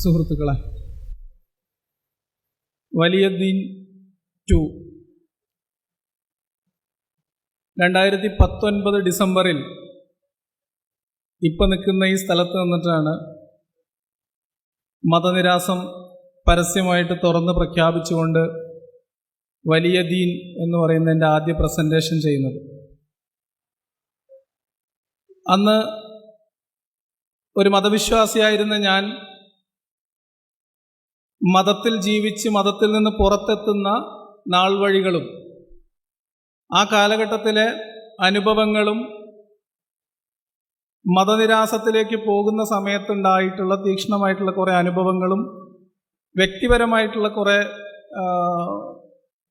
സുഹൃത്തുക്കളെ, വലിയ ദീൻ 2 2019 ഡിസംബറിൽ ഇപ്പം നിൽക്കുന്ന ഈ സ്ഥലത്ത് നിന്നിട്ടാണ് മതനിരാസം പരസ്യമായിട്ട് തുറന്ന് പ്രഖ്യാപിച്ചുകൊണ്ട് വലിയ ദീൻ എന്ന് പറയുന്നതിൻ്റെ ആദ്യ പ്രസൻറ്റേഷൻ ചെയ്യുന്നത്. അന്ന് ഒരു മതവിശ്വാസിയായിരുന്ന ഞാൻ മതത്തിൽ ജീവിച്ച് മതത്തിൽ നിന്ന് പുറത്തെത്തുന്ന നാൾ വഴികളും ആ കാലഘട്ടത്തിലെ അനുഭവങ്ങളും മതനിരാസത്തിലേക്ക് പോകുന്ന സമയത്തുണ്ടായിട്ടുള്ള തീക്ഷ്ണമായിട്ടുള്ള കുറേ അനുഭവങ്ങളും വ്യക്തിപരമായിട്ടുള്ള കുറേ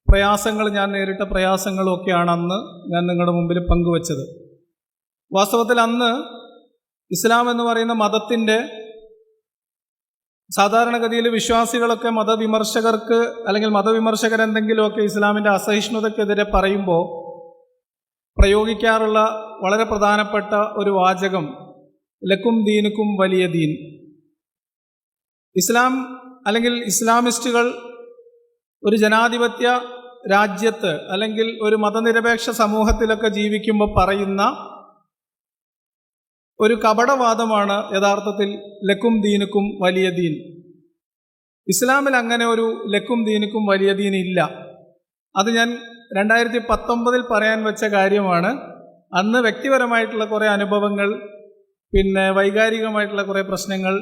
പ്രയാസങ്ങൾ, ഞാൻ നേരിട്ട പ്രയാസങ്ങളും ഒക്കെയാണ് അന്ന് ഞാൻ നിങ്ങളുടെ മുമ്പിൽ പങ്കുവച്ചത്. വാസ്തവത്തിൽ അന്ന് ഇസ്ലാം എന്ന് പറയുന്ന മതത്തിൻ്റെ സാധാരണഗതിയിൽ വിശ്വാസികളൊക്കെ മതവിമർശകർക്ക് അല്ലെങ്കിൽ മതവിമർശകരെന്തെങ്കിലുമൊക്കെ ഇസ്ലാമിൻ്റെ അസഹിഷ്ണുതയ്ക്കെതിരെ പറയുമ്പോൾ പ്രയോഗിക്കാറുള്ള വളരെ പ്രധാനപ്പെട്ട ഒരു വാചകം ലക്കും ദീനുക്കും വലിയ ദീൻ. ഇസ്ലാം അല്ലെങ്കിൽ ഇസ്ലാമിസ്റ്റുകൾ ഒരു ജനാധിപത്യ രാജ്യത്ത് അല്ലെങ്കിൽ ഒരു മതനിരപേക്ഷ സമൂഹത്തിലൊക്കെ ജീവിക്കുമ്പോൾ പറയുന്ന ഒരു കപടവാദമാണ് യഥാർത്ഥത്തിൽ ലക്കും ദീനുക്കും വലിയ ദീൻ. ഇസ്ലാമിൽ അങ്ങനെ ഒരു ലക്കും ദീനുക്കും വലിയ ദീൻ ഇല്ല. അത് ഞാൻ 2019 പറയാൻ വെച്ച കാര്യമാണ്. അന്ന് വ്യക്തിപരമായിട്ടുള്ള കുറേ അനുഭവങ്ങൾ, പിന്നെ വൈകാരികമായിട്ടുള്ള കുറേ പ്രശ്നങ്ങൾ,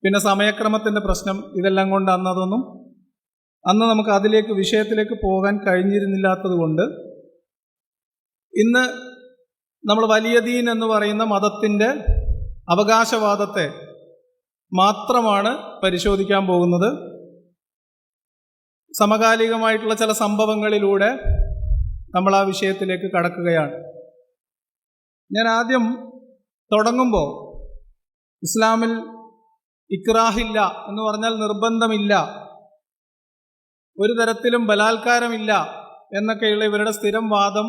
പിന്നെ സമയക്രമത്തിൻ്റെ പ്രശ്നം, ഇതെല്ലാം കൊണ്ട് അന്ന് നമുക്ക് അതിലേക്ക് വിഷയത്തിലേക്ക് പോകാൻ കഴിഞ്ഞിരുന്നില്ലാത്തത് കൊണ്ട് ഇന്ന് നമ്മൾ വലിയ ദീൻ എന്ന് പറയുന്ന മതത്തിൻ്റെ അവകാശവാദത്തെ മാത്രമാണ് പരിശോധിക്കാൻ പോകുന്നത്. സമകാലികമായിട്ടുള്ള ചില സംഭവങ്ങളിലൂടെ നമ്മൾ ആ വിഷയത്തിലേക്ക് കടക്കുകയാണ്. ഞാൻ ആദ്യം തുടങ്ങുമ്പോൾ ഇസ്ലാമിൽ ഇക്റാഹില്ല എന്ന് പറഞ്ഞാൽ നിർബന്ധമില്ല, ഒരു തരത്തിലും ബലാത്കാരമില്ല എന്നൊക്കെയുള്ള ഇവരുടെ സ്ഥിരം വാദം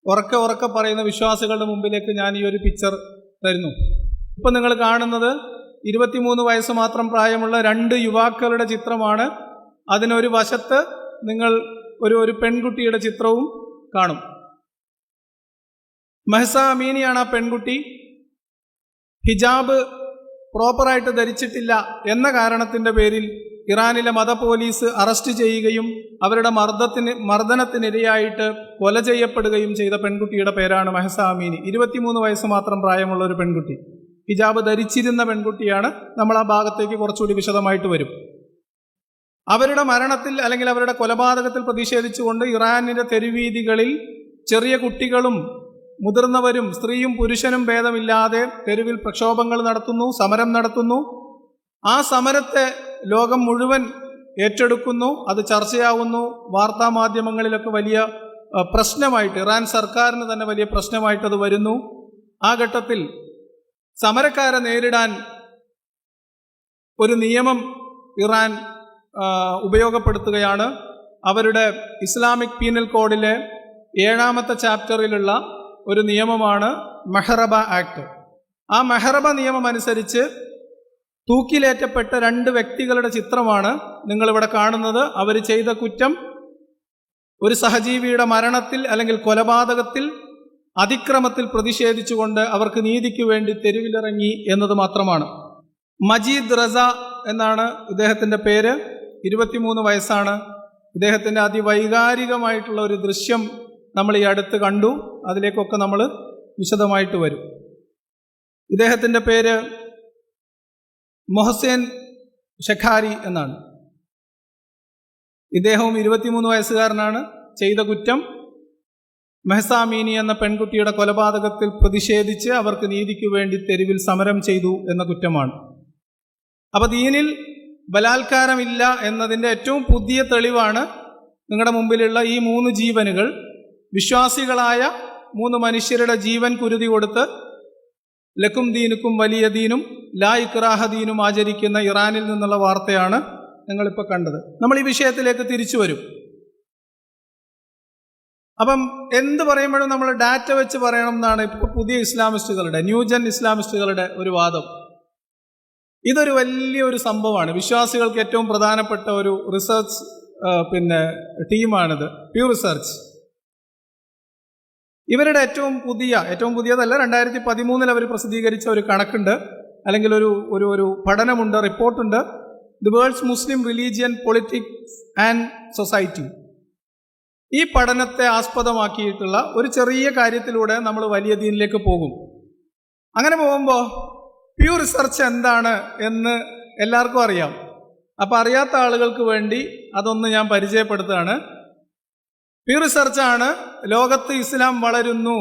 ഉറക്കെ പറയുന്ന വിശ്വാസികളുടെ മുമ്പിലേക്ക് ഞാൻ ഈ ഒരു പിക്ചർ തരുന്നു. ഇപ്പം നിങ്ങൾ കാണുന്നത് 23 വയസ്സ് മാത്രം പ്രായമുള്ള 2 യുവാക്കളുടെ ചിത്രമാണ്. അതിനൊരു വശത്ത് നിങ്ങൾ ഒരു പെൺകുട്ടിയുടെ ചിത്രവും കാണും. മഹ്സ അമീനിയാണ് ആ പെൺകുട്ടി. ഹിജാബ് പ്രോപ്പറായിട്ട് ധരിച്ചിട്ടില്ല എന്ന കാരണത്തിൻ്റെ പേരിൽ ഇറാനിലെ മത പോലീസ് അറസ്റ്റ് ചെയ്യുകയും അവരുടെ മർദ്ദനത്തിനിരയായിട്ട് കൊല ചെയ്യപ്പെടുകയും ചെയ്ത പെൺകുട്ടിയുടെ പേരാണ് മഹ്സ അമീനി. 23 വയസ്സ് മാത്രം പ്രായമുള്ള ഒരു പെൺകുട്ടി, ഹിജാബ് ധരിച്ചിരുന്ന പെൺകുട്ടിയാണ്. നമ്മൾ ആ ഭാഗത്തേക്ക് കുറച്ചുകൂടി വിശദമായിട്ട് വരും. അവരുടെ മരണത്തിൽ അല്ലെങ്കിൽ അവരുടെ കൊലപാതകത്തിൽ പ്രതിഷേധിച്ചുകൊണ്ട് ഇറാനിലെ തെരുവീതികളിൽ ചെറിയ കുട്ടികളും മുതിർന്നവരും സ്ത്രീയും പുരുഷനും ഭേദമില്ലാതെ തെരുവിൽ പ്രക്ഷോഭങ്ങൾ നടത്തുന്നു, സമരം നടത്തുന്നു. ആ സമരത്തെ ലോകം മുഴുവൻ ഏറ്റെടുക്കുന്നു, അത് ചർച്ചയാവുന്നു. വാർത്താ മാധ്യമങ്ങളിലൊക്കെ വലിയ പ്രശ്നമായിട്ട്, ഇറാൻ സർക്കാരിന് തന്നെ വലിയ പ്രശ്നമായിട്ട് അത് വരുന്നു. ആ ഘട്ടത്തിൽ സമരക്കാരെ നേരിടാൻ ഒരു നിയമം ഇറാൻ ഉപയോഗപ്പെടുത്തുകയാണ്. അവരുടെ ഇസ്ലാമിക് പീനൽ കോഡിലെ 7ാമത്തെ ചാപ്റ്ററിലുള്ള ഒരു നിയമമാണ് മെഹ്റബ ആക്ട്. ആ മെഹ്റബ നിയമം അനുസരിച്ച് തൂക്കിലേറ്റപ്പെട്ട 2 വ്യക്തികളുടെ ചിത്രമാണ് നിങ്ങളിവിടെ കാണുന്നത്. അവർ ചെയ്ത കുറ്റം ഒരു സഹജീവിയുടെ മരണത്തിൽ അല്ലെങ്കിൽ കൊലപാതകത്തിൽ, അതിക്രമത്തിൽ പ്രതിഷേധിച്ചുകൊണ്ട് അവർക്ക് നീതിക്ക് വേണ്ടി തെരുവിലിറങ്ങി എന്നത് മാത്രമാണ്. മജീദ് റസ എന്നാണ് ഇദ്ദേഹത്തിൻ്റെ പേര്. 23 വയസ്സാണ്. ഇദ്ദേഹത്തിൻ്റെ അതിവൈകാരികമായിട്ടുള്ള ഒരു ദൃശ്യം നമ്മൾ ഈ അടുത്ത് കണ്ടു. അതിലേക്കൊക്കെ നമ്മൾ വിശദമായിട്ട് വരും. ഇദ്ദേഹത്തിൻ്റെ പേര് മൊഹസേൻ ഷഖാരി എന്നാണ്. ഇദ്ദേഹവും 23 വയസ്സുകാരനാണ്. ചെയ്ത കുറ്റം മഹ്സ അമീനി എന്ന പെൺകുട്ടിയുടെ കൊലപാതകത്തിൽ പ്രതിഷേധിച്ച് അവർക്ക് നീതിക്ക് വേണ്ടി തെരുവിൽ സമരം ചെയ്തു എന്ന കുറ്റമാണ്. അപ്പോൾ ദീനിൽ ബലാത്കാരമില്ല എന്നതിൻ്റെ ഏറ്റവും പുതിയ തെളിവാണ് നിങ്ങളുടെ മുമ്പിലുള്ള ഈ 3 ജീവനുകൾ. വിശ്വാസികളായ 3 മനുഷ്യരുടെ ജീവൻ കുരുതി കൊടുത്ത് ലക്കും ദീനുക്കും വലിയ ദീനും ലാ ഇക്റാഹ ദീനും ആചരിക്കുന്ന ഇറാനിൽ നിന്നുള്ള വാർത്തയാണ് നിങ്ങളിപ്പോൾ കണ്ടത്. നമ്മൾ ഈ വിഷയത്തിലേക്ക് തിരിച്ചു വരും. അപ്പം എന്ത് പറയുമ്പോഴും നമ്മൾ ഡാറ്റ വെച്ച് പറയണം എന്നാണ് ഇപ്പോൾ പുതിയ ഇസ്ലാമിസ്റ്റുകളുടെ, ന്യൂജൻ ഇസ്ലാമിസ്റ്റുകളുടെ ഒരു വാദം. ഇതൊരു വലിയൊരു സംഭവമാണ്. വിശ്വാസികൾക്ക് ഏറ്റവും പ്രധാനപ്പെട്ട ഒരു റിസർച്ച് ടീമാണിത്, പ്യൂ റിസർച്ച്. ഇവരുടെ ഏറ്റവും പുതിയതല്ല, 2013 അവർ പ്രസിദ്ധീകരിച്ച ഒരു കണക്കുണ്ട്, അല്ലെങ്കിൽ ഒരു പഠനമുണ്ട്, റിപ്പോർട്ടുണ്ട്. The worlds Muslim religion, politics and society. ഈ പഠനത്തെ ആസ്പദമാക്കിയിട്ടുള്ള ഒരു ചെറിയ കാര്യത്തിലൂടെ നമ്മൾ വലിയ ദീനിലേക്ക് പോകും. അങ്ങനെ പോകുമ്പോൾ പ്യൂ റിസർച്ച് എന്താണ് എന്ന് എല്ലാവർക്കും അറിയാം. അപ്പം അറിയാത്ത ആളുകൾക്ക് വേണ്ടി അതൊന്ന് ഞാൻ പരിചയപ്പെടുത്തുകയാണ്. പ്യൂ റിസർച്ചാണ് ലോകത്ത് ഇസ്ലാം വളരുന്നു,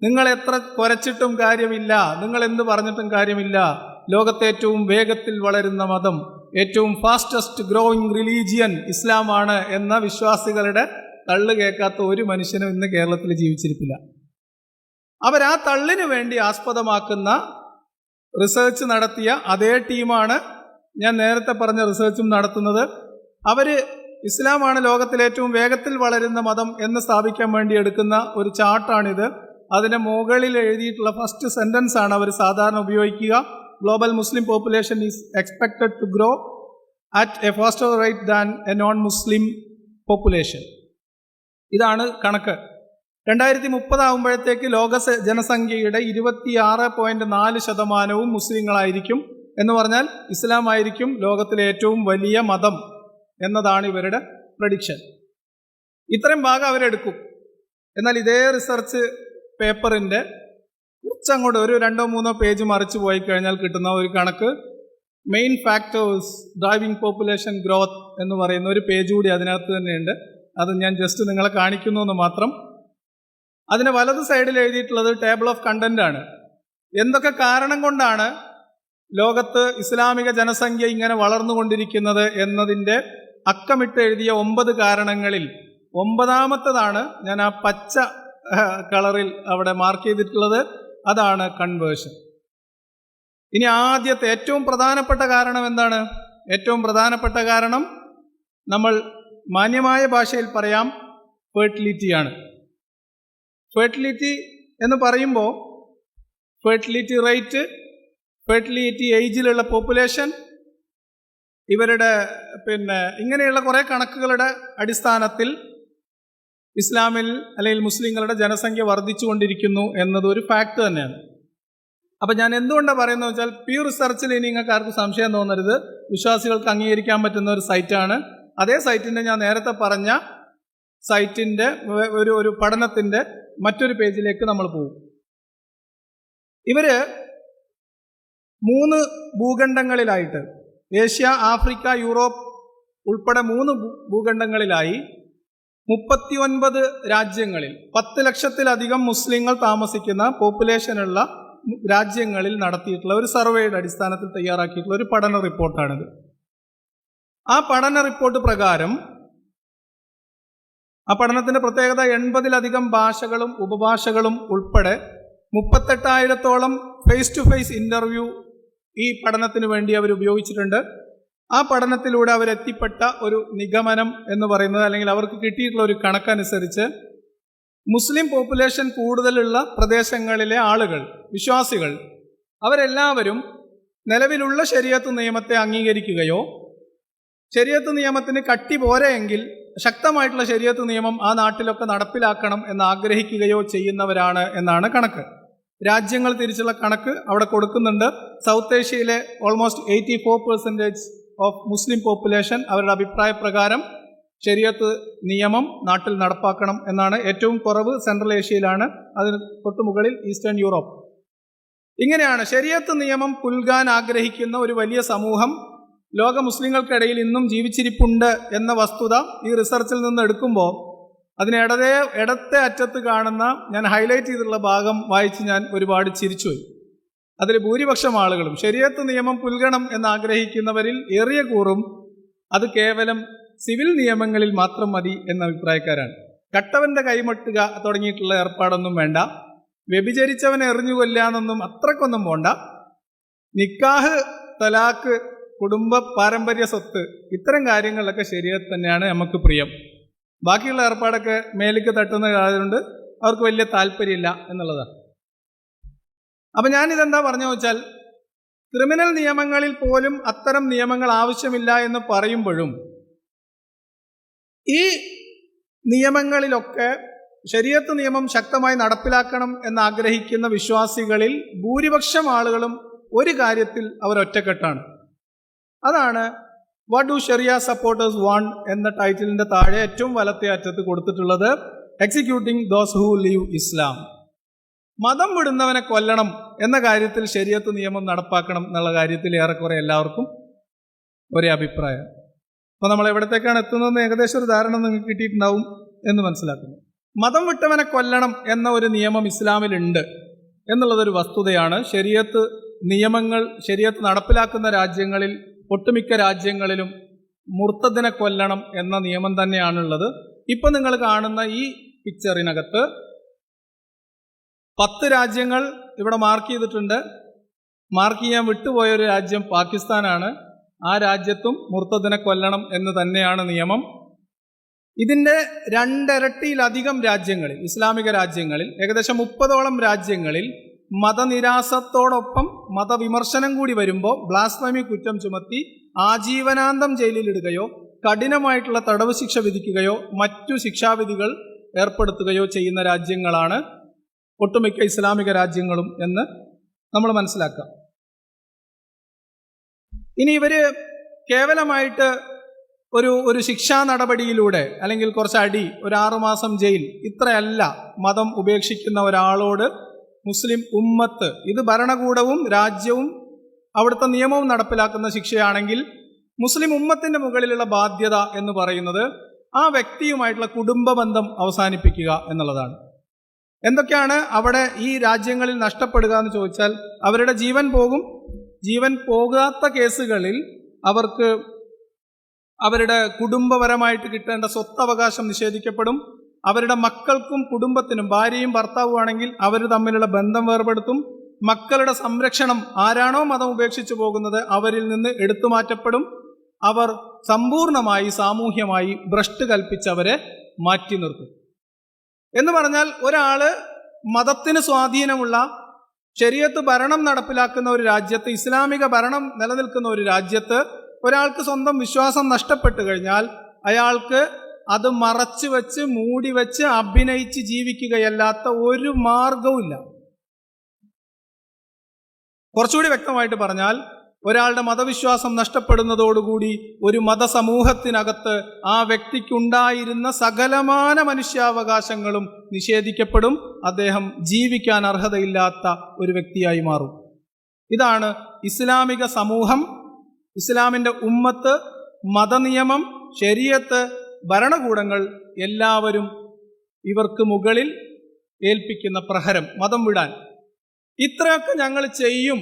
നിങ്ങൾ എത്ര കുരച്ചിട്ടും കാര്യമില്ല, നിങ്ങൾ എന്ത് പറഞ്ഞിട്ടും കാര്യമില്ല, ലോകത്തെ ഏറ്റവും വേഗത്തിൽ വളരുന്ന മതം, ഏറ്റവും ഫാസ്റ്റസ്റ്റ് ഗ്രോയിങ് റിലീജിയൻ ഇസ്ലാമാണ് എന്ന വിശ്വാസികളുടെ തള്ളു കേൾക്കാത്ത ഒരു മനുഷ്യനും ഇന്ന് കേരളത്തിൽ ജീവിച്ചിരിപ്പില്ല. അവരാ തള്ളിനു വേണ്ടി ആസ്പദമാക്കുന്ന റിസർച്ച് നടത്തിയ അതേ ടീമാണ് ഞാൻ നേരത്തെ പറഞ്ഞ റിസർച്ചും നടത്തുന്നത്. അവര് ഇസ്ലാമാണ് ലോകത്തിലെ ഏറ്റവും വേഗത്തിൽ വളരുന്ന മതം എന്ന് സ്ഥാപിക്കാൻ വേണ്ടി എടുക്കുന്ന ഒരു ചാർട്ടാണിത്. അതിൻ്റെ മുകളിൽ എഴുതിയിട്ടുള്ള ഫസ്റ്റ് സെന്റൻസ് ആണ് അവർ സാധാരണ ഉപയോഗിക്കുക. Global Muslim population is expected to grow at a faster rate than a non Muslim population. ഇതാണ് കണക്ക്. 2030 ആകുമ്പോഴത്തേക്ക് ലോക ജനസംഖ്യയുടെ 26.4% മുസ്ലിങ്ങളായിരിക്കും. എന്ന് പറഞ്ഞാൽ ഇസ്ലാം ആയിരിക്കും ലോകത്തിലെ ഏറ്റവും വലിയ മതം എന്നതാണ് ഇവരുടെ പ്രഡിക്ഷൻ. ഇത്രയും ഭാഗം അവരെടുക്കും. എന്നാൽ ഇതേ റിസർച്ച് പേപ്പറിൻ്റെ കുറച്ചങ്ങോട്ട് ഒരു 2-3 പേജ് മറിച്ച് പോയി കഴിഞ്ഞാൽ കിട്ടുന്ന ഒരു കണക്ക്, main factors driving population growth എന്ന് പറയുന്ന ഒരു പേജ് കൂടി അതിനകത്ത് തന്നെയുണ്ട്. അത് ഞാൻ ജസ്റ്റ് നിങ്ങളെ കാണിക്കുന്നു എന്ന് മാത്രം. അതിന് വലത് സൈഡിൽ എഴുതിയിട്ടുള്ളത് ടേബിൾ ഓഫ് കണ്ടന്റ് ആണ്. എന്തൊക്കെ കാരണം കൊണ്ടാണ് ലോകത്ത് ഇസ്ലാമിക ജനസംഖ്യ ഇങ്ങനെ വളർന്നുകൊണ്ടിരിക്കുന്നത് എന്നതിൻ്റെ അക്കമിട്ട് എഴുതിയ 9 കാരണങ്ങളിൽ 9ാമത്തേതാണ് ഞാൻ ആ പച്ച കളറിൽ അവിടെ മാർക്ക് ചെയ്തിട്ടുള്ളത്. അതാണ് കൺവേർഷൻ. ഇനി ആദ്യത്തെ ഏറ്റവും പ്രധാനപ്പെട്ട കാരണം എന്താണ്? ഏറ്റവും പ്രധാനപ്പെട്ട കാരണം നമ്മൾ മാന്യമായ ഭാഷയിൽ പറയാം, ഫെർട്ടിലിറ്റിയാണ്. ഫെർട്ടിലിറ്റി എന്ന് പറയുമ്പോൾ ഫെർട്ടിലിറ്റി റേറ്റ്, ഫെർട്ടിലിറ്റി ഏജിലുള്ള പോപ്പുലേഷൻ, ഇവരുടെ ഇങ്ങനെയുള്ള കുറേ കണക്കുകളുടെ അടിസ്ഥാനത്തിൽ ഇസ്ലാമിൽ അല്ലെങ്കിൽ മുസ്ലിങ്ങളുടെ ജനസംഖ്യ വർദ്ധിച്ചു കൊണ്ടിരിക്കുന്നു എന്നതൊരു ഫാക്ട് തന്നെയാണ്. അപ്പം ഞാൻ എന്തുകൊണ്ടാണ് പറയുന്നത് വെച്ചാൽ, പ്യൂ റിസർച്ചിൽ ഇനി നിങ്ങൾക്ക് ആർക്കും സംശയം തോന്നരുത്, വിശ്വാസികൾക്ക് അംഗീകരിക്കാൻ പറ്റുന്ന ഒരു സൈറ്റാണ്. അതേ സൈറ്റിൻ്റെ ഞാൻ നേരത്തെ പറഞ്ഞ സൈറ്റിൻ്റെ ഒരു പഠനത്തിൻ്റെ മറ്റൊരു പേജിലേക്ക് നമ്മൾ പോകും. ഇവര് 3 ഭൂഖണ്ഡങ്ങളിലായിട്ട്, ഏഷ്യ, ആഫ്രിക്ക, യൂറോപ്പ് ഉൾപ്പെടെ 3 ഭൂഖണ്ഡങ്ങളിലായി 39 രാജ്യങ്ങളിൽ 10 ലക്ഷത്തിലധികം മുസ്ലിങ്ങൾ താമസിക്കുന്ന പോപ്പുലേഷനുള്ള രാജ്യങ്ങളിൽ നടത്തിയിട്ടുള്ള ഒരു സർവേയുടെ അടിസ്ഥാനത്തിൽ തയ്യാറാക്കിയിട്ടുള്ള ഒരു പഠന റിപ്പോർട്ടാണിത്. ആ പഠന റിപ്പോർട്ട് പ്രകാരം, ആ പഠനത്തിന്റെ പ്രത്യേകത 80ലധികം ഭാഷകളും ഉപഭാഷകളും ഉൾപ്പെടെ 38,000-ഓളം ഫേസ് ടു ഫേസ് ഇന്റർവ്യൂ ഈ പഠനത്തിന് വേണ്ടി അവർ ഉപയോഗിച്ചിട്ടുണ്ട്. ആ പഠനത്തിലൂടെ അവരെത്തിപ്പെട്ട ഒരു നിഗമനം എന്ന് പറയുന്നത്, അല്ലെങ്കിൽ അവർക്ക് കിട്ടിയിട്ടുള്ള ഒരു കണക്കനുസരിച്ച്, മുസ്ലിം പോപ്പുലേഷൻ കൂടുതലുള്ള പ്രദേശങ്ങളിലെ ആളുകൾ, വിശ്വാസികൾ, അവരെല്ലാവരും നിലവിലുള്ള ശരീഅത്ത് നിയമത്തെ അംഗീകരിക്കുകയോ ശരീഅത്ത് നിയമത്തിന് കട്ടി പോരെയെങ്കിൽ ശക്തമായിട്ടുള്ള ശരീഅത്ത് നിയമം ആ നാട്ടിലൊക്കെ നടപ്പിലാക്കണം എന്ന് ആഗ്രഹിക്കുകയോ ചെയ്യുന്നവരാണ് എന്നാണ് കണക്ക്. രാജ്യങ്ങൾ തിരിച്ചുള്ള കണക്ക് അവിടെ കൊടുക്കുന്നുണ്ട്. സൗത്ത് ഏഷ്യയിലെ ഓൾമോസ്റ്റ് 84% ഓഫ് മുസ്ലിം പോപ്പുലേഷൻ അവരുടെ അഭിപ്രായ പ്രകാരം ശരീഅത്ത് നിയമം നാട്ടിൽ നടപ്പാക്കണം എന്നാണ്. ഏറ്റവും കുറവ് സെൻട്രൽ ഏഷ്യയിലാണ്, അതിന് തൊട്ടുമുകളിൽ ഈസ്റ്റേൺ യൂറോപ്പ്. ഇങ്ങനെയാണ് ശരീഅത്ത് നിയമം പുൽകാൻ ആഗ്രഹിക്കുന്ന ഒരു വലിയ സമൂഹം ലോക മുസ്ലിങ്ങൾക്കിടയിൽ ഇന്നും ജീവിച്ചിരിപ്പുണ്ട് എന്ന വസ്തുത ഈ റിസർച്ചിൽ നിന്ന് എടുക്കുമ്പോൾ അതിന് ഇടത്തെ അറ്റത്ത് കാണുന്ന ഞാൻ ഹൈലൈറ്റ് ചെയ്തിട്ടുള്ള ഭാഗം വായിച്ച് ഞാൻ ഒരുപാട് ചിരിച്ചുപോയി. അതിൽ ഭൂരിപക്ഷം ആളുകളും ശരീഅത്ത് നിയമം പുൽകണം എന്നാഗ്രഹിക്കുന്നവരിൽ ഏറിയ കൂറും അത് കേവലം സിവിൽ നിയമങ്ങളിൽ മാത്രം മതി എന്ന അഭിപ്രായക്കാരാണ്. കട്ടവന്റെ കൈമട്ടുക തുടങ്ങിയിട്ടുള്ള ഏർപ്പാടൊന്നും വേണ്ട, വ്യഭിചരിച്ചവനെ എറിഞ്ഞു കൊല്ലാന്നൊന്നും അത്രക്കൊന്നും പോണ്ട, നിക്കാഹ്, തലാക്ക്, കുടുംബ പാരമ്പര്യ സ്വത്ത്, ഇത്തരം കാര്യങ്ങളിലൊക്കെ ശരീഅത്ത് തന്നെയാണ് നമുക്ക് പ്രിയം. ബാക്കിയുള്ള ഏർപ്പാടൊക്കെ മേലേക്ക് തട്ടുന്ന ആയതുകൊണ്ട് അവർക്ക് വലിയ താല്പര്യമില്ല എന്നുള്ളതാണ്. അപ്പം ഞാനിതെന്താ പറഞ്ഞു വെച്ചാൽ, ക്രിമിനൽ നിയമങ്ങളിൽ പോലും അത്തരം നിയമങ്ങൾ ആവശ്യമില്ല എന്ന് പറയുമ്പോഴും ഈ നിയമങ്ങളിലൊക്കെ ശരീഅത്ത് നിയമം ശക്തമായി നടപ്പിലാക്കണം എന്നാഗ്രഹിക്കുന്ന വിശ്വാസികളിൽ ഭൂരിപക്ഷം ആളുകളും ഒരു കാര്യത്തിൽ അവർ ഒറ്റക്കെട്ടാണ്. അതാണ് what do Shiriya supporters want എന്ന ടൈറ്റിലിന്റെ താഴെ ഏറ്റവും വലത്തെ അറ്റത്ത് കൊടുത്തിട്ടുള്ളത്, എക്സിക്യൂട്ടിംഗ് ദോസ് ഹൂ ലീവ് ഇസ്ലാം. മതം വിടുന്നവനെ കൊല്ലണം എന്ന കാര്യത്തിൽ ശരീഅത്ത് നിയമം നടപ്പാക്കണം എന്നുള്ള കാര്യത്തിൽ ഏറെക്കുറെ എല്ലാവർക്കും ഒരേ അഭിപ്രായം. അപ്പോൾ നമ്മൾ എവിടത്തേക്കാണ് എത്തുന്നതെന്ന് ഏകദേശം ഒരു ധാരണ നിങ്ങൾക്ക് കിട്ടിയിട്ടുണ്ടാവും എന്ന് മനസ്സിലാക്കുന്നു. മതം വിട്ടവനെ കൊല്ലണം എന്ന ഒരു നിയമം ഇസ്ലാമിലുണ്ട് എന്നുള്ളതൊരു വസ്തുതയാണ്. ശരീഅത്ത് നിയമങ്ങൾ ശരീഅത്ത് നടപ്പിലാക്കുന്ന രാജ്യങ്ങളിൽ ഒട്ടുമിക്ക രാജ്യങ്ങളിലും മുർത്തദിനെ കൊല്ലണം എന്ന നിയമം തന്നെയാണുള്ളത്. ഇപ്പം നിങ്ങൾ കാണുന്ന ഈ പിക്ചറിനകത്ത് 10 രാജ്യങ്ങൾ ഇവിടെ മാർക്ക് ചെയ്തിട്ടുണ്ട്. മാർക്ക് ചെയ്യാൻ വിട്ടുപോയൊരു രാജ്യം പാകിസ്ഥാനാണ്. ആ രാജ്യത്തും മുർത്തദിനെ കൊല്ലണം എന്ന് തന്നെയാണ് നിയമം. ഇതിൻ്റെ 2 ഇരട്ടിയിലധികം രാജ്യങ്ങളിൽ, ഇസ്ലാമിക രാജ്യങ്ങളിൽ, ഏകദേശം 30ഓളം രാജ്യങ്ങളിൽ മതനിരാസത്തോടൊപ്പം മതവിമർശനം കൂടി വരുമ്പോൾ ബ്ലാസ്ഫമി കുറ്റം ചുമത്തി ആജീവനാന്തം ജയിലിലിടുകയോ കഠിനമായിട്ടുള്ള തടവ് ശിക്ഷ വിധിക്കുകയോ മറ്റു ശിക്ഷാവിധികൾ ഏർപ്പെടുത്തുകയോ ചെയ്യുന്ന രാജ്യങ്ങളാണ് ഒട്ടുമിക്ക ഇസ്ലാമിക രാജ്യങ്ങളും എന്ന് നമ്മൾ മനസ്സിലാക്കാം. ഇനി ഇവര് കേവലമായിട്ട് ഒരു ശിക്ഷാ നടപടിയിലൂടെ അല്ലെങ്കിൽ കുറച്ച് അടി, ഒരു 6 മാസം ജയിൽ, ഇത്രയല്ല മതം ഉപേക്ഷിക്കുന്ന ഒരാളോട് മുസ്ലിം ഉമ്മത്ത്, ഇത് ഭരണകൂടവും രാജ്യവും അവിടുത്തെ നിയമവും നടപ്പിലാക്കുന്ന ശിക്ഷയാണെങ്കിൽ മുസ്ലിം ഉമ്മത്തിന്റെ മുകളിലുള്ള ബാധ്യത എന്ന് പറയുന്നത് ആ വ്യക്തിയുമായിട്ടുള്ള കുടുംബ ബന്ധം അവസാനിപ്പിക്കുക എന്നുള്ളതാണ്. എന്തൊക്കെയാണ് അവിടെ ഈ രാജ്യങ്ങളിൽ നഷ്ടപ്പെടുക എന്ന് ചോദിച്ചാൽ, അവരുടെ ജീവൻ പോകും. ജീവൻ പോകാത്ത കേസുകളിൽ അവർക്ക് അവരുടെ കുടുംബപരമായിട്ട് കിട്ടേണ്ട സ്വത്തവകാശം നിഷേധിക്കപ്പെടും. അവരുടെ മക്കൾക്കും കുടുംബത്തിനും, ഭാര്യയും ഭർത്താവും ആണെങ്കിൽ അവർ തമ്മിലുള്ള ബന്ധം വേർപെടുത്തും. മക്കളുടെ സംരക്ഷണം ആരാണോ മതം ഉപേക്ഷിച്ചു പോകുന്നത് അവരിൽ നിന്ന് എടുത്തു മാറ്റപ്പെടും. അവർ സമ്പൂർണമായി സാമൂഹ്യമായി ഭ്രഷ്ട് കൽപ്പിച്ചവരെ മാറ്റി നിർത്തും. എന്ന് പറഞ്ഞാൽ ഒരാള് മതത്തിന് സ്വാധീനമുള്ള ശരീഅത്ത് ഭരണം നടപ്പിലാക്കുന്ന ഒരു രാജ്യത്ത്, ഇസ്ലാമിക ഭരണം നിലനിൽക്കുന്ന ഒരു രാജ്യത്ത് ഒരാൾക്ക് സ്വന്തം വിശ്വാസം നഷ്ടപ്പെട്ടു കഴിഞ്ഞാൽ അയാൾക്ക് അത് മറച്ചു വെച്ച് മൂടി വെച്ച് അഭിനയിച്ച് ജീവിക്കുകയല്ലാത്ത ഒരു മാർഗവുമില്ല. കുറച്ചുകൂടി വ്യക്തമായിട്ട് പറഞ്ഞാൽ, ഒരാളുടെ മതവിശ്വാസം നഷ്ടപ്പെടുന്നതോടുകൂടി ഒരു മതസമൂഹത്തിനകത്ത് ആ വ്യക്തിക്കുണ്ടായിരുന്ന സകലമാന മനുഷ്യാവകാശങ്ങളും നിഷേധിക്കപ്പെടും. അദ്ദേഹം ജീവിക്കാൻ അർഹതയില്ലാത്ത ഒരു വ്യക്തിയായി മാറും. ഇതാണ് ഇസ്ലാമിക സമൂഹം, ഇസ്ലാമിൻ്റെ ഉമ്മത്ത്, മതനിയമം, ശരീഅത്ത്, ഭരണകൂടങ്ങൾ എല്ലാവരും ഇവർക്ക് മുകളിൽ ഏൽപ്പിക്കുന്ന പ്രഹരം, മതം വിടാൻ. ഇത്രയൊക്കെ ഞങ്ങൾ ചെയ്യും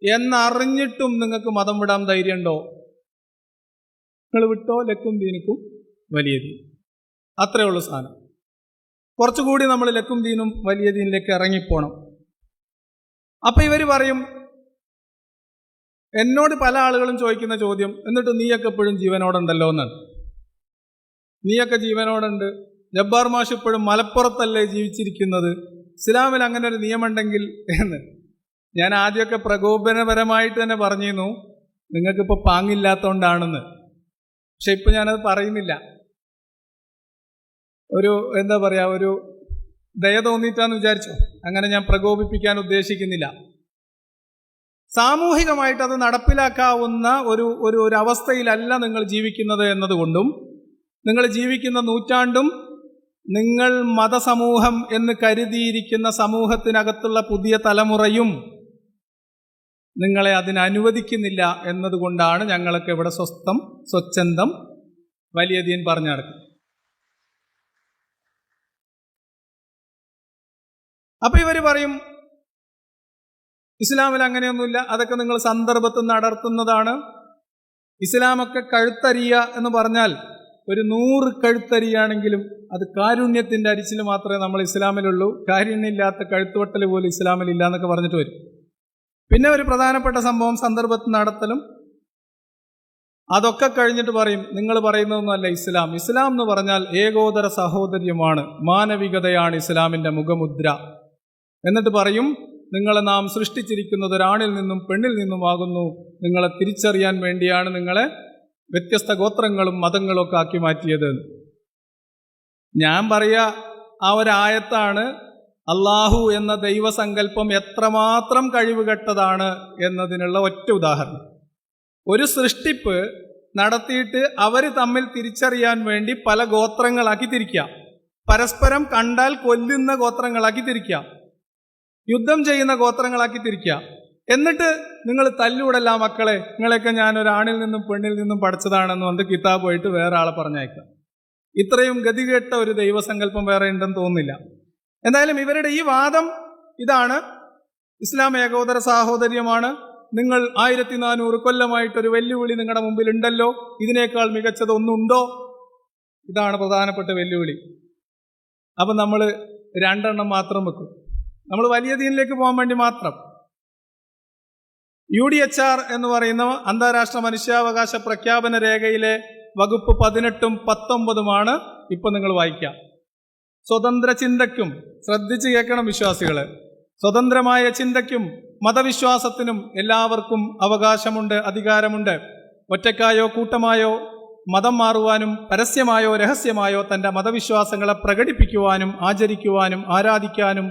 എന്നറിഞ്ഞിട്ടും നിങ്ങൾക്ക് മതം വിടാൻ ധൈര്യമുണ്ടോ? നിങ്ങൾ വിട്ടോ, ലക്കും ദീനിക്കും വലിയ ദീൻ. അത്രയേ ഉള്ളൂ സാധനം. കുറച്ചുകൂടി നമ്മൾ ലക്കും ദീനും വലിയ ദീനിലേക്ക് ഇറങ്ങിപ്പോണം. അപ്പൊ ഇവർ പറയും, എന്നോട് പല ആളുകളും ചോദിക്കുന്ന ചോദ്യം, എന്നിട്ട് നീയൊക്കെ എപ്പോഴും ജീവനോടുണ്ടല്ലോ എന്നാണ്. നീയൊക്കെ ജീവനോടുണ്ട്, ജബ്ബാർ മാഷ് ഇപ്പോഴും മലപ്പുറത്തല്ലേ ജീവിച്ചിരിക്കുന്നത്, ഇസ്ലാമിൽ അങ്ങനെ ഒരു നിയമമുണ്ടെങ്കിൽ എന്ന്. ഞാൻ ആദ്യമൊക്കെ പ്രകോപനപരമായിട്ട് തന്നെ പറഞ്ഞിരുന്നു നിങ്ങൾക്കിപ്പോൾ പാങ്ങില്ലാത്തതുകൊണ്ടാണെന്ന്. പക്ഷെ ഇപ്പൊ ഞാനത് പറയുന്നില്ല. എന്താ പറയാ, ഒരു ദയ തോന്നിയിട്ടാന്ന് വിചാരിച്ചോ? അങ്ങനെ ഞാൻ പ്രകോപിപ്പിക്കാൻ ഉദ്ദേശിക്കുന്നില്ല. സാമൂഹികമായിട്ട് അത് നടപ്പിലാക്കാവുന്ന ഒരു അവസ്ഥയിലല്ല നിങ്ങൾ ജീവിക്കുന്നത് എന്നതുകൊണ്ടും, നിങ്ങൾ ജീവിക്കുന്ന നൂറ്റാണ്ടും നിങ്ങൾ മതസമൂഹം എന്ന് കരുതിയിരിക്കുന്ന സമൂഹത്തിനകത്തുള്ള പുതിയ തലമുറയും നിങ്ങളെ അതിനനുവദിക്കുന്നില്ല എന്നതുകൊണ്ടാണ് ഞങ്ങളൊക്കെ ഇവിടെ സ്വച്ഛന്തം വലിയ ദീൻ പറഞ്ഞു നടക്കും. അപ്പൊ ഇവര് പറയും ഇസ്ലാമിൽ അങ്ങനെയൊന്നുമില്ല, അതൊക്കെ നിങ്ങൾ സന്ദർഭത്തിൽ നടത്തുന്നതാണ്. ഇസ്ലാമൊക്കെ കഴുത്തരിയ എന്ന് പറഞ്ഞാൽ ഒരു 100 കഴുത്തരിയാണെങ്കിലും അത് കാരുണ്യത്തിന്റെ അരിച്ചിൽ മാത്രമേ നമ്മൾ ഇസ്ലാമിലുള്ളൂ. കാരുണ്യമില്ലാത്ത കഴുത്തുവട്ടൽ പോലും ഇസ്ലാമിലില്ല എന്നൊക്കെ പറഞ്ഞിട്ട് വരും. പിന്നെ ഒരു പ്രധാനപ്പെട്ട സംഭവം സന്ദർഭത്തിൽ നടത്തലും. അതൊക്കെ കഴിഞ്ഞിട്ട് പറയും നിങ്ങൾ പറയുന്നതൊന്നുമല്ല ഇസ്ലാം. ഇസ്ലാം എന്ന് പറഞ്ഞാൽ ഏകോദര സഹോദര്യമാണ്, മാനവികതയാണ് ഇസ്ലാമിന്റെ മുഖമുദ്ര. എന്നിട്ട് പറയും നിങ്ങളെ നാം സൃഷ്ടിച്ചിരിക്കുന്നത് ഒരാണിൽ നിന്നും പെണ്ണിൽ നിന്നുമാകുന്നു. നിങ്ങളെ തിരിച്ചറിയാൻ വേണ്ടിയാണ് നിങ്ങളെ വ്യത്യസ്ത ഗോത്രങ്ങളും മതങ്ങളും ഒക്കെ ആക്കി മാറ്റിയത്. ഞാൻ പറയാ ആ ഒരായത്താണ് അള്ളാഹു എന്ന ദൈവസങ്കല്പം എത്രമാത്രം കഴിവുകെട്ടതാണ് എന്നതിനുള്ള ഒറ്റ ഉദാഹരണം. ഒരു സൃഷ്ടിപ്പ് നടത്തിയിട്ട് അവർ തമ്മിൽ തിരിച്ചറിയാൻ വേണ്ടി പല ഗോത്രങ്ങളാക്കി തിരിക്കാം, പരസ്പരം കണ്ടാൽ കൊല്ലുന്ന ഗോത്രങ്ങളാക്കി തിരിക്കാം, യുദ്ധം ചെയ്യുന്ന ഗോത്രങ്ങളാക്കി തിരിക്കാം. എന്നിട്ട് നിങ്ങൾ തല്ലൂടല്ല മക്കളെ, നിങ്ങളെയൊക്കെ ഞാൻ ഒരാണിൽ നിന്നും പെണ്ണിൽ നിന്നും പഠിച്ചതാണെന്ന് വന്ന് കിതാബ് പോയിട്ട് വേറെ ആളെ പറഞ്ഞയക്കാം. ഇത്രയും ഗതികെട്ട ഒരു ദൈവസങ്കല്പം വേറെ ഉണ്ടെന്ന് തോന്നുന്നില്ല. എന്തായാലും ഇവരുടെ ഈ വാദം ഇതാണ്: ഇസ്ലാം ഏകോദര സാഹോദര്യമാണ്. നിങ്ങൾ 1400 കൊല്ലമായിട്ടൊരു വെല്ലുവിളി നിങ്ങളുടെ മുമ്പിൽ ഉണ്ടല്ലോ, ഇതിനേക്കാൾ മികച്ചത് ഒന്നുണ്ടോ? ഇതാണ് പ്രധാനപ്പെട്ട വെല്ലുവിളി. അപ്പം നമ്മൾ 2 എണ്ണം മാത്രം വെക്കും. നമ്മൾ വലിയ ദീനിലേക്ക് പോകാൻ വേണ്ടി മാത്രം. UDHR എന്ന് പറയുന്ന അന്താരാഷ്ട്ര മനുഷ്യാവകാശ പ്രഖ്യാപന രേഖയിലെ വകുപ്പ് 18ഉം 19ഉമാണ് ഇപ്പൊ നിങ്ങൾ വായിക്കാം. സ്വതന്ത്ര ചിന്തയ്ക്കും, ശ്രദ്ധിച്ച് കേൾക്കണം വിശ്വാസികള്, സ്വതന്ത്രമായ ചിന്തയ്ക്കും മതവിശ്വാസത്തിനും എല്ലാവർക്കും അവകാശമുണ്ട്, അധികാരമുണ്ട്. ഒറ്റക്കായോ കൂട്ടമായോ മതം മാറുവാനും പരസ്യമായോ രഹസ്യമായോ തൻ്റെ മതവിശ്വാസങ്ങളെ പ്രകടിപ്പിക്കുവാനും ആചരിക്കുവാനും ആരാധിക്കാനും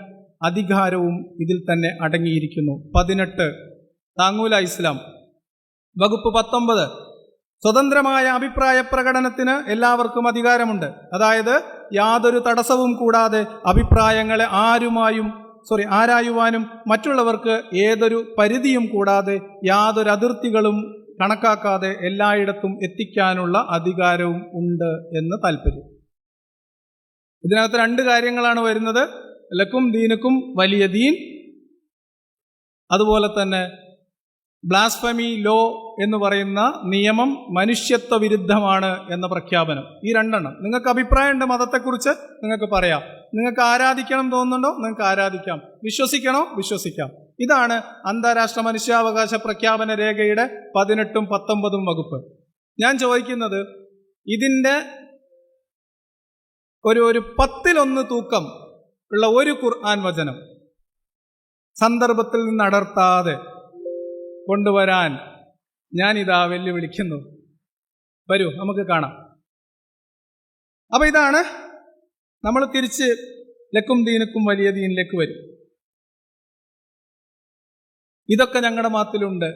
അധികാരവും ഇതിൽ തന്നെ അടങ്ങിയിരിക്കുന്നു. 18 താങ്ങൂല ഇസ്ലാം. വകുപ്പ് 19 സ്വതന്ത്രമായ അഭിപ്രായ പ്രകടനത്തിന് എല്ലാവർക്കും അധികാരമുണ്ട്. അതായത് യാതൊരു തടസ്സവും കൂടാതെ അഭിപ്രായങ്ങളെ ആരായുവാനും മറ്റുള്ളവർക്ക് ഏതൊരു പരിധിയും കൂടാതെ യാതൊരു അതിർത്തികളും കണക്കാക്കാതെ എല്ലായിടത്തും എത്തിക്കാനുള്ള അധികാരവും ഉണ്ട് എന്ന് താല്പര്യം. ഇതിനകത്ത് 2 കാര്യങ്ങളാണ് വരുന്നത്: ലക്കും ദീനുക്കും വലിയ ദീൻ, അതുപോലെ തന്നെ ബ്ലാസ്ഫമി ലോ എന്ന് പറയുന്ന നിയമം മനുഷ്യത്വ വിരുദ്ധമാണ് എന്ന പ്രഖ്യാപനം. ഈ 2 എണ്ണം. നിങ്ങൾക്ക് അഭിപ്രായമുണ്ട് മതത്തെക്കുറിച്ച്, നിങ്ങൾക്ക് പറയാം. നിങ്ങൾക്ക് ആരാധിക്കണം തോന്നുന്നുണ്ടോ, നിങ്ങൾക്ക് ആരാധിക്കാം. വിശ്വസിക്കണോ, വിശ്വസിക്കാം. ഇതാണ് അന്താരാഷ്ട്ര മനുഷ്യാവകാശ പ്രഖ്യാപന രേഖയുടെ 18ഉം 19ഉം വകുപ്പ്. ഞാൻ ചോദിക്കുന്നത്, ഇതിൻ്റെ ഒരു 10-1 തൂക്കം ഉള്ള ഒരു ഖുർആൻ വചനം സന്ദർഭത്തിൽ നിന്ന് അടർത്താതെ കൊണ്ടുവരാൻ ഞാനിതാ വെല്ലുവിളിക്കുന്നു. വരൂ, നമുക്ക് കാണാം. അപ്പൊ ഇതാണ് നമ്മൾ തിരിച്ച് ലക്കും ദീനുക്കും വലിയ ദീനിലേക്ക് വരും. ഇതൊക്കെ ഞങ്ങളുടെ മതത്തിലുണ്ട്,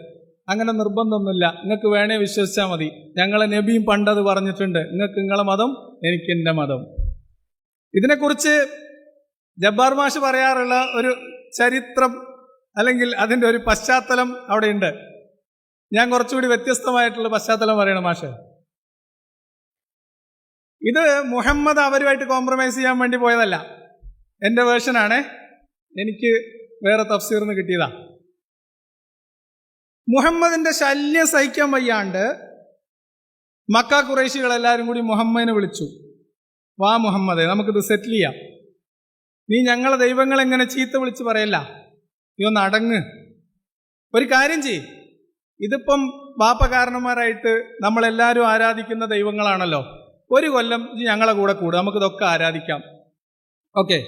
അങ്ങനെ നിർബന്ധമൊന്നുമില്ല, നിങ്ങൾക്ക് വേണേ വിശ്വസിച്ചാൽ മതി. ഞങ്ങളെ നബിയും പണ്ടത് പറഞ്ഞിട്ടുണ്ട്, നിങ്ങൾക്ക് നിങ്ങളെ മതം, എനിക്ക് എൻ്റെ മതം. ഇതിനെക്കുറിച്ച് ജബ്ബാർ മാഷ് പറയാറുള്ള ഒരു ചരിത്രം അല്ലെങ്കിൽ അതിൻ്റെ ഒരു പശ്ചാത്തലം അവിടെയുണ്ട്. ഞാൻ കുറച്ചുകൂടി വ്യത്യസ്തമായിട്ടുള്ള പശ്ചാത്തലം പറയണം മാഷെ. ഇത് മുഹമ്മദ് അവരുമായിട്ട് കോംപ്രമൈസ് ചെയ്യാൻ വേണ്ടി പോയതല്ല, എൻ്റെ വേർഷനാണ്, എനിക്ക് വേറെ തഫ്സീറിന് കിട്ടിയതാ. മുഹമ്മദിന്റെ ശല്യം സഹിക്കാൻ വയ്യാണ്ട് മക്ക ഖുറൈശികളെല്ലാവരും കൂടി മുഹമ്മദിനെ വിളിച്ചു. വാ മുഹമ്മദേ, നമുക്കിത് സെറ്റിൽ ചെയ്യാം. നീ ഞങ്ങളെ ദൈവങ്ങൾ എങ്ങനെ ചീത്ത വിളിച്ച് പറയല്ല, നീ ഒന്ന് അടങ്ങ്. ഒരു കാര്യം ചെയ്യ്, ഇതിപ്പം പാപകാരണന്മാരായിട്ട് നമ്മളെല്ലാവരും ആരാധിക്കുന്ന ദൈവങ്ങളാണല്ലോ, 1 കൊല്ലം ഞങ്ങളെ കൂടെ കൂടും, നമുക്കിതൊക്കെ ആരാധിക്കാം. ഓക്കെ,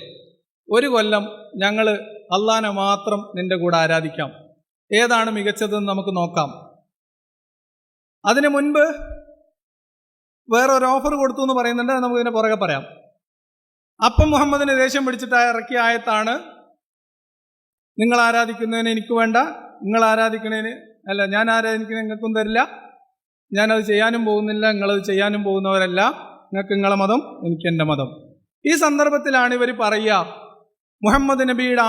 1 കൊല്ലം ഞങ്ങൾ അള്ളാനെ മാത്രം നിന്റെ കൂടെ ആരാധിക്കാം. ഏതാണ് മികച്ചതെന്ന് നമുക്ക് നോക്കാം. അതിനു മുൻപ് വേറൊരു ഓഫർ കൊടുത്തു എന്ന് പറയുന്നുണ്ട്, നമുക്ക് ഇതിനെ പുറകെ പറയാം. അപ്പം മുഹമ്മദിന് ദേഷ്യം പിടിച്ചിട്ട് ഇറക്കിയ ആയത്താണ്, നിങ്ങൾ ആരാധിക്കുന്നതിന് എനിക്ക് വേണ്ട, നിങ്ങൾ ആരാധിക്കുന്നതിന് അല്ല, ഞാൻ ആരാധിക്കുന്നതിന് നിങ്ങൾക്കും തരില്ല, ഞാനത് ചെയ്യാനും പോകുന്നില്ല, നിങ്ങളത് ചെയ്യാനും പോകുന്നവരല്ല, നിങ്ങൾക്ക് നിങ്ങളെ മതം, എനിക്ക് എൻ്റെ മതം. ഈ സന്ദർഭത്തിലാണ് ഇവർ പറയുക, മുഹമ്മദ് നബിയുടെ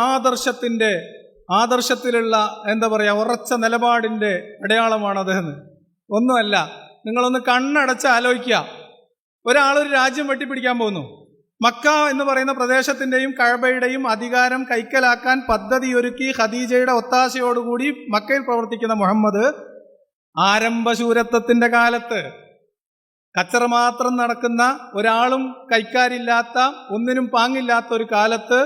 ആദർശത്തിലുള്ള എന്താ പറയുക, ഉറച്ച നിലപാടിൻ്റെ അടയാളമാണ് അദ്ദേഹം. ഒന്നുമല്ല, നിങ്ങളൊന്ന് കണ്ണടച്ച് ആലോചിക്കുക. ഒരാളൊരു രാജ്യം വെട്ടിപ്പിടിക്കാൻ പോകുന്നു. മക്ക എന്ന് പറയുന്ന പ്രദേശത്തിൻ്റെയും കഅബയുടെയും അധികാരം കൈക്കലാക്കാൻ പദ്ധതിയൊരുക്കി ഖദീജയുടെ ഒത്താശയോടുകൂടി മക്കയിൽ പ്രവർത്തിക്കുന്ന മുഹമ്മദ് ആരംഭശൂരത്വത്തിൻ്റെ കാലത്ത്, കച്ചറ മാത്രം നടക്കുന്ന, ഒരാളും കൈക്കാരില്ലാത്ത, ഒന്നിനും പാങ്ങില്ലാത്ത ഒരു കാലത്ത്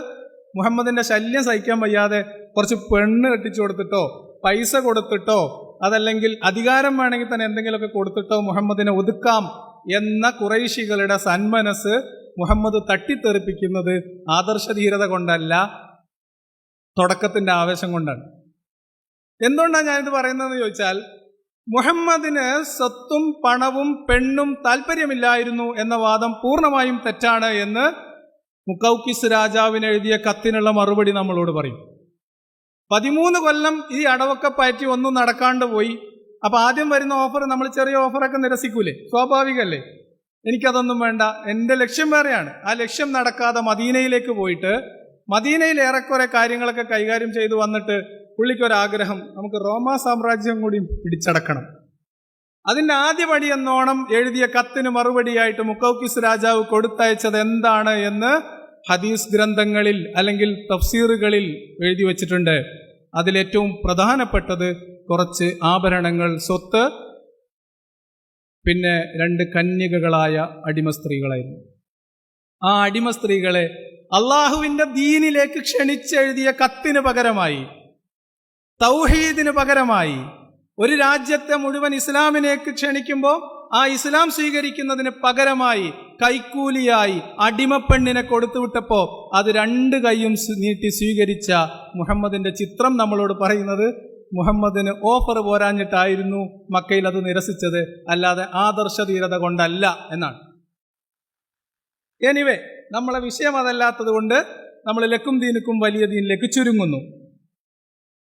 മുഹമ്മദിന്റെ ശല്യം സഹിക്കാൻ വയ്യാതെ കുറച്ച് പെണ്ണ് കെട്ടിച്ചു കൊടുത്തിട്ടോ പൈസ കൊടുത്തിട്ടോ അതല്ലെങ്കിൽ അധികാരം വേണമെങ്കിൽ തന്നെ എന്തെങ്കിലുമൊക്കെ കൊടുത്തിട്ടോ മുഹമ്മദിനെ ഒതുക്കാം എന്ന ഖുറൈശികളുടെ സന്മനസ് മുഹമ്മദ് തട്ടിത്തെറിപ്പിക്കുന്നത് ആദർശധീരത കൊണ്ടല്ല, തുടക്കത്തിൻ്റെ ആവേശം കൊണ്ടാണ്. എന്തുകൊണ്ടാണ് ഞാനിത് പറയുന്നതെന്ന് ചോദിച്ചാൽ, മുഹമ്മദിന് സ്വത്തും പണവും പെണ്ണും താല്പര്യമില്ലായിരുന്നു എന്ന വാദം പൂർണ്ണമായും തെറ്റാണ് എന്ന് മുക്കൗക്കിസ് രാജാവിന് എഴുതിയ കത്തിനുള്ള മറുപടി നമ്മളോട് പറയും. 13 കൊല്ലം ഈ അടവൊക്കെ പറ്റി ഒന്നും നടക്കാണ്ട് പോയി. അപ്പൊ ആദ്യം വരുന്ന ഓഫർ നമ്മൾ ചെറിയ ഓഫറൊക്കെ നിരസിക്കൂലേ? സ്വാഭാവികമല്ലേ? എനിക്കതൊന്നും വേണ്ട, എൻ്റെ ലക്ഷ്യം വേറെയാണ്. ആ ലക്ഷ്യം നടക്കാതെ മദീനയിലേക്ക് പോയിട്ട് മദീനയിൽ ഏറെക്കുറെ കാര്യങ്ങളൊക്കെ കൈകാര്യം ചെയ്തു വന്നിട്ട് പുള്ളിക്കൊരാഗ്രഹം, നമുക്ക് റോമാ സാമ്രാജ്യം കൂടി പിടിച്ചടക്കണം. അതിൻ്റെ ആദ്യ പടി എന്നോണം എഴുതിയ കത്തിന് മറുപടിയായിട്ട് മുക്കൗക്കിസ് രാജാവ് കൊടുത്തയച്ചത് എന്താണ് എന്ന് ഹദീസ് ഗ്രന്ഥങ്ങളിൽ അല്ലെങ്കിൽ തഫ്സീറുകളിൽ എഴുതി വച്ചിട്ടുണ്ട്. അതിലേറ്റവും പ്രധാനപ്പെട്ടത് കുറച്ച് ആഭരണങ്ങൾ, സ്വത്ത്, പിന്നെ 2 കന്യകകളായ അടിമ സ്ത്രീകളായിരുന്നു. ആ അടിമ സ്ത്രീകളെ അള്ളാഹുവിൻ്റെ ദീനിലേക്ക് ക്ഷണിച്ചെഴുതിയ കത്തിന് പകരമായി, തൗഹീദിന് പകരമായി, ഒരു രാജ്യത്തെ മുഴുവൻ ഇസ്ലാമിലേക്ക് ക്ഷണിക്കുമ്പോൾ ആ ഇസ്ലാം സ്വീകരിക്കുന്നതിന് പകരമായി കൈക്കൂലിയായി അടിമപ്പെണ്ണിനെ കൊടുത്തുവിട്ടപ്പോ അത് 2 കൈയും നീട്ടി സ്വീകരിച്ച മുഹമ്മദിന്റെ ചിത്രം നമ്മളോട് പറയുന്നത് മുഹമ്മദിന് ഓഫർ പോരാഞ്ഞിട്ടായിരുന്നു മക്കയിൽ അത് നിരസിച്ചത്, അല്ലാതെ ആദർശധീരത കൊണ്ടല്ല എന്നാണ്. എനിവേ, നമ്മളെ വിഷയം അതല്ലാത്തത് കൊണ്ട് നമ്മൾ ലക്കും ദീനുക്കും വലിയ ദീനിലേക്ക് ചുരുങ്ങുന്നു.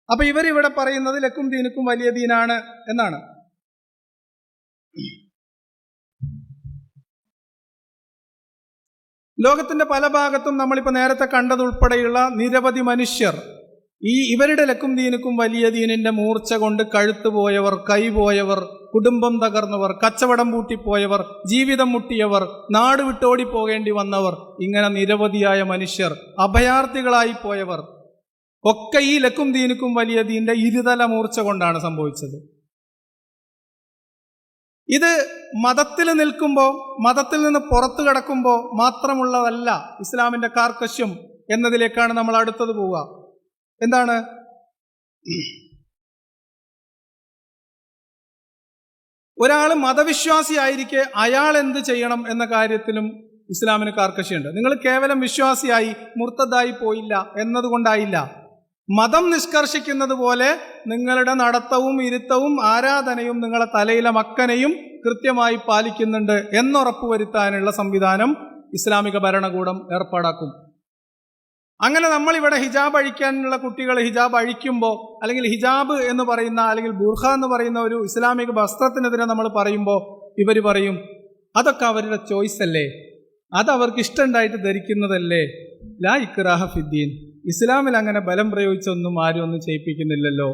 അപ്പൊ ഇവരിവിടെ പറയുന്നത് ലക്കും ദീനുക്കും വലിയ ദീനാണ് എന്നാണ്. ലോകത്തിന്റെ പല ഭാഗത്തും നമ്മളിപ്പോൾ നേരത്തെ കണ്ടതുൾപ്പെടെയുള്ള നിരവധി മനുഷ്യർ ഇവരുടെ ലക്കും ദീനുക്കും വലിയ ദീനിന്റെ മൂർച്ച കൊണ്ട് കഴുത്തു പോയവർ, കൈ പോയവർ, കുടുംബം തകർന്നവർ, കച്ചവടം പൂട്ടിപ്പോയവർ, ജീവിതം മുട്ടിയവർ, നാട് വിട്ടോടിപ്പോകേണ്ടി വന്നവർ, ഇങ്ങനെ നിരവധിയായ മനുഷ്യർ, അഭയാർത്ഥികളായി പോയവർ ഒക്കെ ഈ ലക്കും ദീനുക്കും വലിയ ദീന്റെ ഇരുതല മൂർച്ച കൊണ്ടാണ് സംഭവിച്ചത്. ഇത് മതത്തിൽ നിൽക്കുമ്പോൾ, മതത്തിൽ നിന്ന് പുറത്തു കടക്കുമ്പോൾ മാത്രമുള്ളതല്ല ഇസ്ലാമിന്റെ കാർക്കശ്യം എന്നതിലേക്കാണ് നമ്മൾ അടുത്തത് പോവുക. എന്താണ്? ഒരാൾ മതവിശ്വാസിയായിരിക്കെ അയാൾ എന്ത് ചെയ്യണം എന്ന കാര്യത്തിലും ഇസ്ലാമിന് കാർക്കശ്യമുണ്ട്. നിങ്ങൾ കേവലം വിശ്വാസിയായി മുർത്തദായി പോയില്ല എന്നതുകൊണ്ടായില്ല. മതം നിഷ്കർഷിക്കുന്നത് പോലെ നിങ്ങളുടെ നടത്തവും ഇരുത്തവും ആരാധനയും നിങ്ങളെ തലയിലെ മക്കനെയും കൃത്യമായി പാലിക്കുന്നുണ്ട് എന്നുറപ്പുവരുത്താനുള്ള സംവിധാനം ഇസ്ലാമിക ഭരണകൂടം ഏർപ്പാടാക്കും. അങ്ങനെ നമ്മളിവിടെ ഹിജാബ് അഴിക്കാനുള്ള കുട്ടികൾ ഹിജാബ് അഴിക്കുമ്പോൾ, അല്ലെങ്കിൽ ഹിജാബ് എന്ന് പറയുന്ന അല്ലെങ്കിൽ ബുർഖ എന്ന് പറയുന്ന ഒരു ഇസ്ലാമിക വസ്ത്രത്തിനെതിരെ നമ്മൾ പറയുമ്പോൾ ഇവർ പറയും അതൊക്കെ അവരുടെ ചോയ്സ് അല്ലേ, അതവർക്ക് ഇഷ്ടമുണ്ടായിട്ട് ധരിക്കുന്നതല്ലേ, ലാ ഇക്റാഹ ഫിദ്ദീൻ, ഇസ്ലാമിൽ അങ്ങനെ ബലം പ്രയോഗിച്ചൊന്നും ആരും ഒന്നും ചെയ്യിപ്പിക്കുന്നില്ലല്ലോ.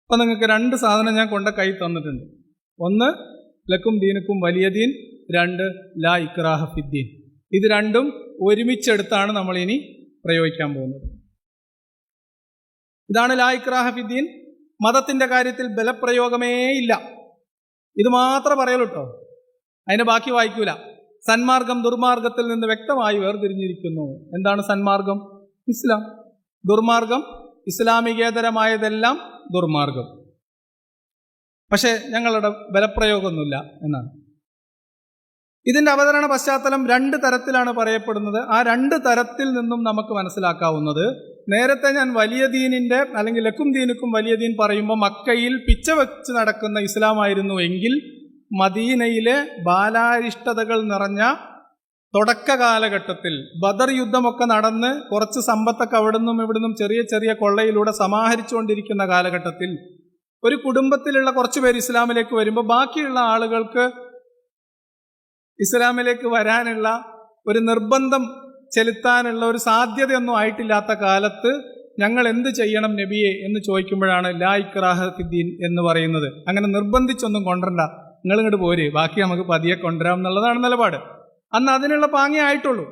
അപ്പം നിങ്ങൾക്ക് 2 സാധനം ഞാൻ കൊണ്ട കൈ തന്നിട്ടുണ്ട്. 1 ലക്കും ദീനുക്കും വലിയ ദീൻ, 2 ലാ ഇക്റാഹ ഫിദ്ദീൻ. ഇത് രണ്ടും ഒരുമിച്ചെടുത്താണ് നമ്മൾ ഇനി പ്രയോഗിക്കാൻ പോകുന്നത്. ഇതാണ് ലാ ഇക്റാഹ ഫിദ്ദീൻ. മതത്തിന്റെ കാര്യത്തിൽ ബലപ്രയോഗമേ ഇല്ല, ഇത് മാത്രം പറയലോ കേട്ടോ, അതിന്റെ ബാക്കി വായിക്കൂല. സന്മാർഗം ദുർമാർഗത്തിൽ നിന്ന് വ്യക്തമായി വേർതിരിഞ്ഞിരിക്കുന്നു. എന്താണ് സന്മാർഗം? ഇസ്ലാം. ദുർമാർഗം ഇസ്ലാമികേതരമായതെല്ലാം ദുർമാർഗം. പക്ഷെ ഞങ്ങളുടെ ബലപ്രയോഗമൊന്നുമില്ല എന്നാണ്. ഇതിന്റെ അവതരണ പശ്ചാത്തലം 2 തരത്തിലാണ് പറയപ്പെടുന്നത്. ആ 2 തരത്തിൽ നിന്നും നമുക്ക് മനസ്സിലാക്കാവുന്നത്, നേരത്തെ ഞാൻ വലിയ ദീനിന്റെ അല്ലെങ്കിൽ ലക്കും ദീനുക്കും വലിയ ദീൻ പറയുമ്പോൾ മക്കയിൽ പിച്ച വെച്ച് നടക്കുന്ന ഇസ്ലാം ആയിരുന്നു എങ്കിൽ, മദീനയിലെ ബാലാരിഷ്ടതകൾ നിറഞ്ഞ തുടക്ക കാലഘട്ടത്തിൽ ബദർ യുദ്ധമൊക്കെ നടന്ന് കുറച്ച് സമ്പത്തൊക്കെ അവിടുന്നും ഇവിടുന്നും ചെറിയ ചെറിയ കൊള്ളയിലൂടെ സമാഹരിച്ചുകൊണ്ടിരിക്കുന്ന കാലഘട്ടത്തിൽ ഒരു കുടുംബത്തിലുള്ള കുറച്ച് പേര് ഇസ്ലാമിലേക്ക് വരുമ്പോൾ ബാക്കിയുള്ള ആളുകൾക്ക് ഇസ്ലാമിലേക്ക് വരാനുള്ള ഒരു നിർബന്ധം ചെലുത്താനുള്ള ഒരു സാധ്യതയൊന്നും ആയിട്ടില്ലാത്ത കാലത്ത് ഞങ്ങൾ എന്ത് ചെയ്യണം നബിയെ എന്ന് ചോദിക്കുമ്പോഴാണ് ലാ ഇക്റാഹ ഫിദ്ദീൻ എന്ന് പറയുന്നത്. അങ്ങനെ നിർബന്ധിച്ചൊന്നും കൊണ്ടുവരണ്ട, നിങ്ങൾ ഇങ്ങോട്ട് പോര്, ബാക്കി നമുക്ക് പതിയെ കൊണ്ടുവരാം എന്നുള്ളതാണ് നിലപാട്. അന്ന് അതിനുള്ള പാങ്ങേ ആയിട്ടുള്ളൂ.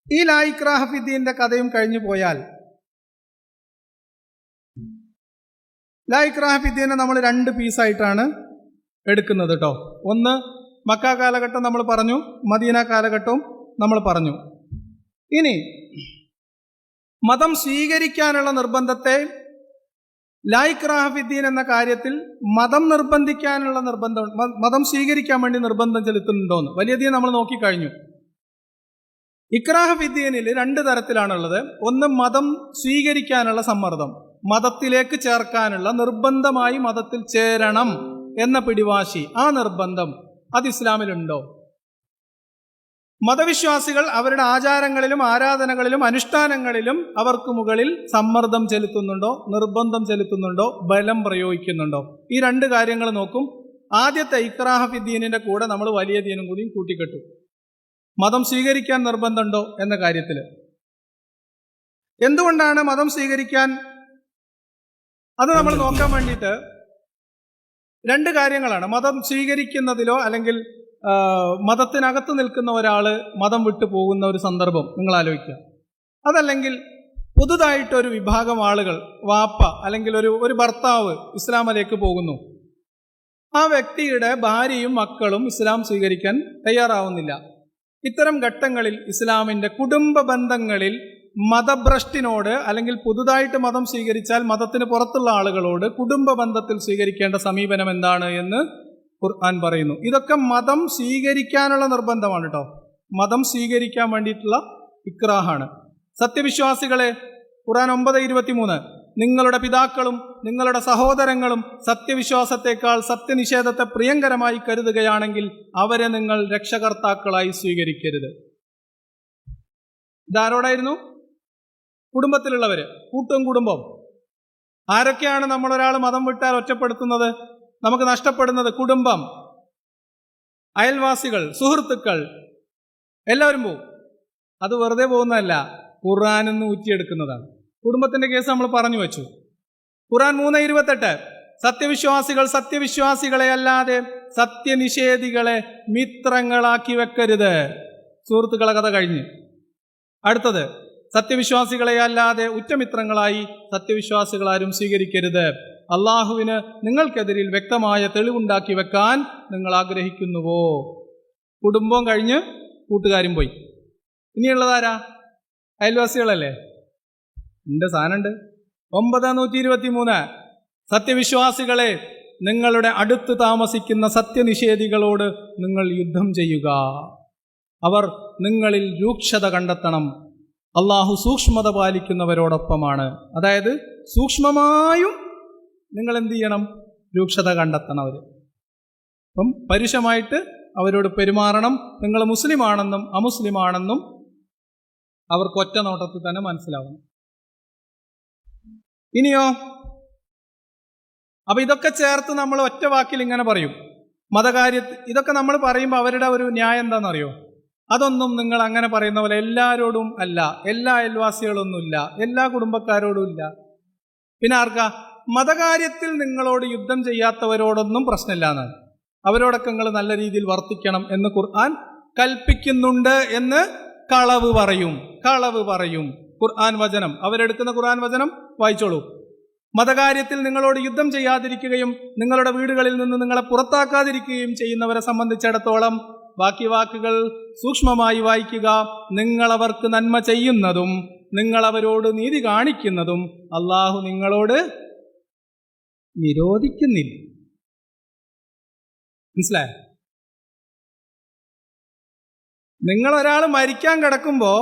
ഈ ലാ ഇക്റാഹ ഫിദ്ദീന്റെ കഥയും കഴിഞ്ഞു പോയാൽ, ലാ ഇക്റാഹ ഫിദ്ദീനെ നമ്മൾ 2 പീസായിട്ടാണ് എടുക്കുന്നത് കേട്ടോ. 1 മക്ക കാലഘട്ടം നമ്മൾ പറഞ്ഞു, മദീന കാലഘട്ടവും നമ്മൾ പറഞ്ഞു. ഇനി മതം സ്വീകരിക്കാനുള്ള നിർബന്ധത്തെ ലാ ഇക്റാഹ ഫിദ്ദീൻ എന്ന കാര്യത്തിൽ മതം നിർബന്ധിക്കാനുള്ള നിർബന്ധം, മതം സ്വീകരിക്കാൻ വേണ്ടി നിർബന്ധം ചെലുത്തുന്നുണ്ടോന്ന് വലിയ ദീൻ നമ്മൾ നോക്കിക്കഴിഞ്ഞു. ഇക്റാഹ് ഫിദ്ദീനിൽ 2 തരത്തിലാണുള്ളത്. ഒന്ന് മതം സ്വീകരിക്കാനുള്ള സമ്മർദ്ദം, മതത്തിലേക്ക് ചേർക്കാനുള്ള നിർബന്ധമായി മതത്തിൽ ചേരണം എന്ന പിടിവാശി, ആ നിർബന്ധം അത് ഇസ്ലാമിലുണ്ടോ? മതവിശ്വാസികൾ അവരുടെ ആചാരങ്ങളിലും ആരാധനകളിലും അനുഷ്ഠാനങ്ങളിലും അവർക്ക് മുകളിൽ സമ്മർദ്ദം ചെലുത്തുന്നുണ്ടോ, നിർബന്ധം ചെലുത്തുന്നുണ്ടോ, ബലം പ്രയോഗിക്കുന്നുണ്ടോ? ഈ 2 കാര്യങ്ങൾ നോക്കും. ആദ്യത്തെ ഇക്റാഹ് ഫിദ്ദീനിന്റെ കൂടെ നമ്മൾ വലിയ ദീനും കൂടിയും കൂട്ടിക്കെട്ടു. മതം സ്വീകരിക്കാൻ നിർബന്ധമുണ്ടോ എന്ന കാര്യത്തിൽ. എന്തുകൊണ്ടാണ് മതം സ്വീകരിക്കാൻ? അത് നമ്മൾ നോക്കാൻ വേണ്ടിയിട്ട് 2 കാര്യങ്ങളാണ്. മതം സ്വീകരിക്കുന്നതിലോ അല്ലെങ്കിൽ മതത്തിനകത്ത് നിൽക്കുന്ന ഒരാള് മതം വിട്ടു പോകുന്ന ഒരു സന്ദർഭം നിങ്ങൾ ആലോചിക്കുക. അതല്ലെങ്കിൽ പുതുതായിട്ടൊരു വിഭാഗം ആളുകൾ, വാപ്പ അല്ലെങ്കിൽ ഒരു ഭർത്താവ് ഇസ്ലാമിലേക്ക് പോകുന്നു. ആ വ്യക്തിയുടെ ഭാര്യയും മക്കളും ഇസ്ലാം സ്വീകരിക്കാൻ തയ്യാറാവുന്നില്ല. ഇത്തരം ഘട്ടങ്ങളിൽ ഇസ്ലാമിന്റെ കുടുംബ ബന്ധങ്ങളിൽ മതഭ്രഷ്ടിനോട് അല്ലെങ്കിൽ പുതുതായിട്ട് മതം സ്വീകരിച്ചാൽ മതത്തിന് പുറത്തുള്ള ആളുകളോട് കുടുംബ ബന്ധത്തിൽ സ്വീകരിക്കേണ്ട സമീപനം എന്താണ് എന്ന് ഖുർആൻ പറയുന്നു. ഇതൊക്കെ മതം സ്വീകരിക്കാനുള്ള നിർബന്ധമാണ് കേട്ടോ. മതം സ്വീകരിക്കാൻ വേണ്ടിയിട്ടുള്ള ഇക്റാഹാണ്. സത്യവിശ്വാസികളെ, ഖുർആൻ 9:23, നിങ്ങളുടെ പിതാക്കളും നിങ്ങളുടെ സഹോദരങ്ങളും സത്യവിശ്വാസത്തെക്കാൾ സത്യനിഷേധത്തെ പ്രിയങ്കരമായി കരുതുകയാണെങ്കിൽ അവരെ നിങ്ങൾ രക്ഷകർത്താക്കളായി സ്വീകരിക്കരുത്. ഇതാരോടായിരുന്നു? കുടുംബത്തിലുള്ളവര്, കൂട്ടും കുടുംബം. ആരൊക്കെയാണ് നമ്മളൊരാൾ മതം വിട്ടാൽ ഒറ്റപ്പെടുത്തുന്നത്, നമുക്ക് നഷ്ടപ്പെടുന്നത്? കുടുംബം, അയൽവാസികൾ, സുഹൃത്തുക്കൾ, എല്ലാവരും പോവും. അത് വെറുതെ പോകുന്നതല്ല, ഖുർആനിൽ നിന്ന് ഊറ്റിയെടുക്കുന്നതാണ്. കുടുംബത്തിന്റെ കേസ് നമ്മൾ പറഞ്ഞു വെച്ചു. ഖുർആൻ 3:28, സത്യവിശ്വാസികൾ സത്യവിശ്വാസികളെ അല്ലാതെ സത്യനിഷേധികളെ മിത്രങ്ങളാക്കി വെക്കരുത്. സുഹൃത്തുക്കളെ കഥ കഴിഞ്ഞ്. അടുത്തത്, സത്യവിശ്വാസികളെ അല്ലാതെ ഉറ്റമിത്രങ്ങളായി സത്യവിശ്വാസികളാരും സ്വീകരിക്കരുത്. അള്ളാഹുവിന് നിങ്ങൾക്കെതിരിൽ വ്യക്തമായ തെളിവുണ്ടാക്കി വെക്കാൻ നിങ്ങൾ ആഗ്രഹിക്കുന്നുവോ? കുടുംബം കഴിഞ്ഞ് കൂട്ടുകാരും പോയി. ഇനിയുള്ളതാരാ? അയൽവാസികളല്ലേ. എന്റെ സാധനമുണ്ട്. 9:123, സത്യവിശ്വാസികളെ, നിങ്ങളുടെ അടുത്ത് താമസിക്കുന്ന സത്യനിഷേധികളോട് നിങ്ങൾ യുദ്ധം ചെയ്യുക. അവർ നിങ്ങളിൽ രൂക്ഷത കണ്ടെത്തണം. അള്ളാഹു സൂക്ഷ്മത പാലിക്കുന്നവരോടൊപ്പമാണ്. അതായത് സൂക്ഷ്മമായും നിങ്ങൾ എന്ത് ചെയ്യണം? രൂക്ഷത കണ്ടെത്തണം. അപ്പം പരുഷമായിട്ട് അവരോട് പെരുമാറണം. നിങ്ങൾ മുസ്ലിമാണെന്നും അമുസ്ലിമാണെന്നും അവർക്ക് ഒറ്റ നോട്ടത്തിൽ തന്നെ മനസ്സിലാവണം. ഇനിയോ? അപ്പൊ ഇതൊക്കെ ചേർത്ത് നമ്മൾ ഒറ്റ വാക്കിൽ ഇങ്ങനെ പറയും. ഇതൊക്കെ നമ്മൾ പറയുമ്പോൾ അവരുടെ ഒരു ന്യായം എന്താണെന്നറിയോ? അതൊന്നും നിങ്ങൾ അങ്ങനെ പറയുന്ന പോലെ എല്ലാവരോടും അല്ല, എല്ലാ അയൽവാസികളൊന്നുമില്ല, എല്ലാ കുടുംബക്കാരോടും ഇല്ല. പിന്നെ ആർക്കാ? മതകാര്യത്തിൽ നിങ്ങളോട് യുദ്ധം ചെയ്യാത്തവരോടൊന്നും പ്രശ്നമില്ല എന്നാണ്. അവരോടൊക്കെ നിങ്ങൾ നല്ല രീതിയിൽ വർത്തിക്കണം എന്ന് ഖുർആൻ കൽപ്പിക്കുന്നുണ്ട് എന്ന് കളവ് പറയും. ഖുർആൻ വചനം, അവരെടുക്കുന്ന ഖുർആൻ വചനം വായിച്ചോളൂ. മതകാര്യത്തിൽ നിങ്ങളോട് യുദ്ധം ചെയ്യാതിരിക്കുകയും നിങ്ങളുടെ വീടുകളിൽ നിന്ന് നിങ്ങളെ പുറത്താക്കാതിരിക്കുകയും ചെയ്യുന്നവരെ സംബന്ധിച്ചിടത്തോളം ബാക്കി വാക്കുകൾ സൂക്ഷ്മമായി വായിക്കുക. നിങ്ങളവർക്ക് നന്മ ചെയ്യുന്നതും നിങ്ങൾ അവരോട് നീതി കാണിക്കുന്നതും അള്ളാഹു നിങ്ങളോട് നിരോധിക്കുന്നില്ല. മനസ്സിലായോ? നിങ്ങൾ ഒരാൾ മരിക്കാൻ കിടക്കുമ്പോ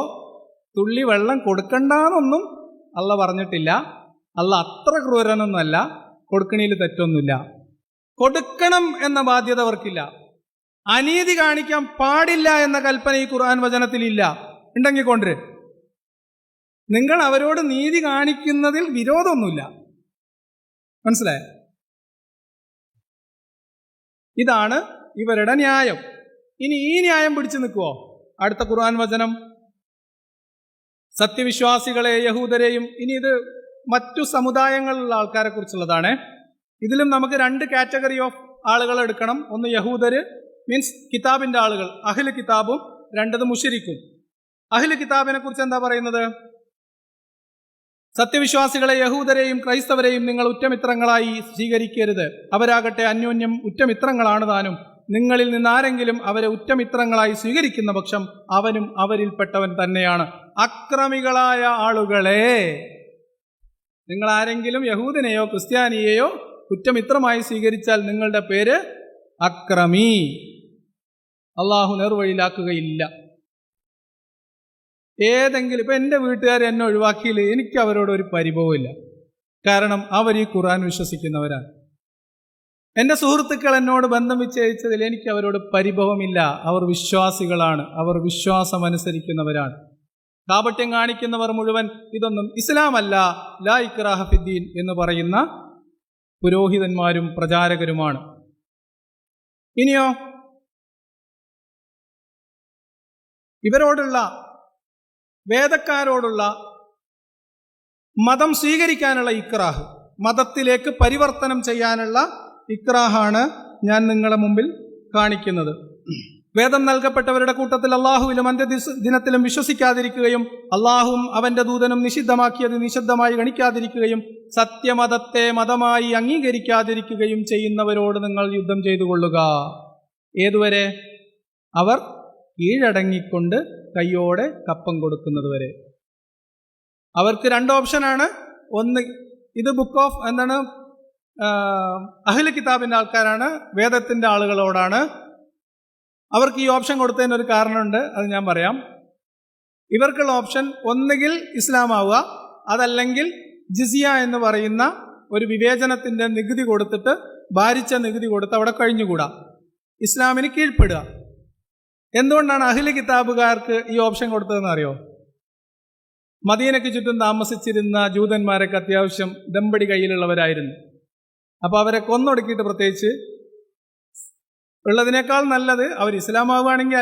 തുള്ളി വെള്ളം കൊടുക്കണ്ടെന്നൊന്നും അള്ള പറഞ്ഞിട്ടില്ല. അള്ള അത്ര ക്രൂരനൊന്നുമല്ല. കൊടുക്കണയിൽ തെറ്റൊന്നുമില്ല. കൊടുക്കണം എന്ന ബാധ്യത അവർക്കില്ല. അനീതി കാണിക്കാൻ പാടില്ല എന്ന കൽപ്പന ഈ ഖുർആൻ വചനത്തിലില്ല. ഉണ്ടെങ്കിൽ കൊണ്ടുവര്. നിങ്ങൾ അവരോട് നീതി കാണിക്കുന്നതിൽ വിരോധമൊന്നുമില്ല. മനസ്സിലായോ? ഇതാണ് ഇവരുടെ ന്യായം. ഇനി ഈ ന്യായം പിടിച്ചു നിൽക്കുവോ? അടുത്ത ഖുർആൻ വചനം, സത്യവിശ്വാസികളെ യഹൂദരെയും. ഇനി ഇത് മറ്റു സമുദായങ്ങളിലുള്ള ആൾക്കാരെ കുറിച്ചുള്ളതാണ്. ഇതിലും നമുക്ക് 2 കാറ്റഗറി ഓഫ് ആളുകൾ എടുക്കണം. ഒന്ന് യഹൂദര്, മീൻസ് കിതാബിന്റെ ആളുകൾ, അഹ്ലു കിതാബും. 2 മുശ്രിക്കും. അഹ്ലു കിതാബിനെ കുറിച്ച് എന്താ പറയുന്നത്? സത്യവിശ്വാസികളെ യഹൂദരെയും ക്രൈസ്തവരെയും നിങ്ങൾ ഉറ്റമിത്രങ്ങളായി സ്വീകരിക്കരുത്. അവരാകട്ടെ അന്യോന്യം ഉറ്റമിത്രങ്ങളാണ് താനും. നിങ്ങളിൽ നിന്നാരെങ്കിലും അവരെ ഉറ്റമിത്രങ്ങളായി സ്വീകരിക്കുന്ന പക്ഷം അവനും അവരിൽപ്പെട്ടവൻ തന്നെയാണ്. അക്രമികളായ ആളുകളെ, നിങ്ങൾ ആരെങ്കിലും യഹൂദനെയോ ക്രിസ്ത്യാനിയെയോ കുറ്റമിത്രമായി സ്വീകരിച്ചാൽ നിങ്ങളുടെ പേര് അക്രമി. അള്ളാഹു നേർവഴിയിലാക്കുകയില്ല. ഏതെങ്കിലും ഇപ്പം എൻ്റെ വീട്ടുകാർ എന്നെ ഒഴിവാക്കിയില്ല, എനിക്ക് അവരോട് ഒരു പരിഭവമില്ല. കാരണം അവർ ഈ ഖുർആൻ വിശ്വസിക്കുന്നവരാണ്. എൻ്റെ സുഹൃത്തുക്കൾ എന്നോട് ബന്ധം വിച്ഛേദിച്ചതിൽ എനിക്ക് അവരോട് പരിഭവമില്ല. അവർ വിശ്വാസികളാണ്, അവർ വിശ്വാസമനുസരിക്കുന്നവരാണ്. കാപട്യം കാണിക്കുന്നവർ മുഴുവൻ ഇതൊന്നും ഇസ്ലാമല്ല, ലാ ഇക്റാഹ ഫിദ്ദീൻ എന്ന് പറയുന്ന പുരോഹിതന്മാരും പ്രചാരകരുമാണ്. ഇനിയോ ഇവരോടുള്ള, വേദക്കാരോടുള്ള മതം സ്വീകരിക്കാനുള്ള ഇക്റാഹ്, മതത്തിലേക്ക് പരിവർത്തനം ചെയ്യാനുള്ള ഇക്റാഹാണ് ഞാൻ നിങ്ങളുടെ മുമ്പിൽ കാണിക്കുന്നത്. വേദം നൽകപ്പെട്ടവരുടെ കൂട്ടത്തിൽ അള്ളാഹുവിലും അന്ത്യദിനത്തിലും വിശ്വസിക്കാതിരിക്കുകയും അള്ളാഹുവും അവന്റെ ദൂതനും നിഷിദ്ധമാക്കിയത് നിഷിദ്ധമായി ഗണിക്കാതിരിക്കുകയും സത്യമതത്തെ മതമായി അംഗീകരിക്കാതിരിക്കുകയും ചെയ്യുന്നവരോട് നിങ്ങൾ യുദ്ധം ചെയ്തു കൊള്ളുക. ഏതുവരെ? അവർ കീഴടങ്ങിക്കൊണ്ട് കയ്യോടെ കപ്പം കൊടുക്കുന്നത് വരെ. അവർക്ക് രണ്ട് ഓപ്ഷനാണ്. ഒന്ന്, ഇത് ബുക്ക് ഓഫ് അഹ്ലു കിതാബിന്റെ ആൾക്കാരാണ്, വേദത്തിന്റെ ആളുകളോടാണ്. അവർക്ക് ഈ ഓപ്ഷൻ കൊടുത്തതിന് ഒരു കാരണമുണ്ട്, അത് ഞാൻ പറയാം. ഇവർക്കുള്ള ഓപ്ഷൻ ഒന്നുകിൽ ഇസ്ലാം ആവുക, അതല്ലെങ്കിൽ ജിസിയ എന്ന് പറയുന്ന ഒരു വിവേചനത്തിന്റെ നികുതി കൊടുത്തിട്ട്, ഭാരിച്ച നികുതി കൊടുത്ത് അവിടെ കഴിഞ്ഞുകൂടാ, ഇസ്ലാമിന് കീഴ്പ്പെടുക. എന്തുകൊണ്ടാണ് അഹ്ലു കിതാബുകാർക്ക് ഈ ഓപ്ഷൻ കൊടുത്തതെന്ന് അറിയോ? മദീനയ്ക്ക് ചുറ്റും താമസിച്ചിരുന്ന ജൂതന്മാരൊക്കെ അത്യാവശ്യം ദമ്പടി കയ്യിലുള്ളവരായിരുന്നു. അപ്പോൾ അവരെ കൊന്നൊടുക്കിയിട്ട്, പ്രത്യേകിച്ച് ഉള്ളതിനേക്കാൾ നല്ലത് അവർ ഇസ്ലാം ആവുകയാണെങ്കിൽ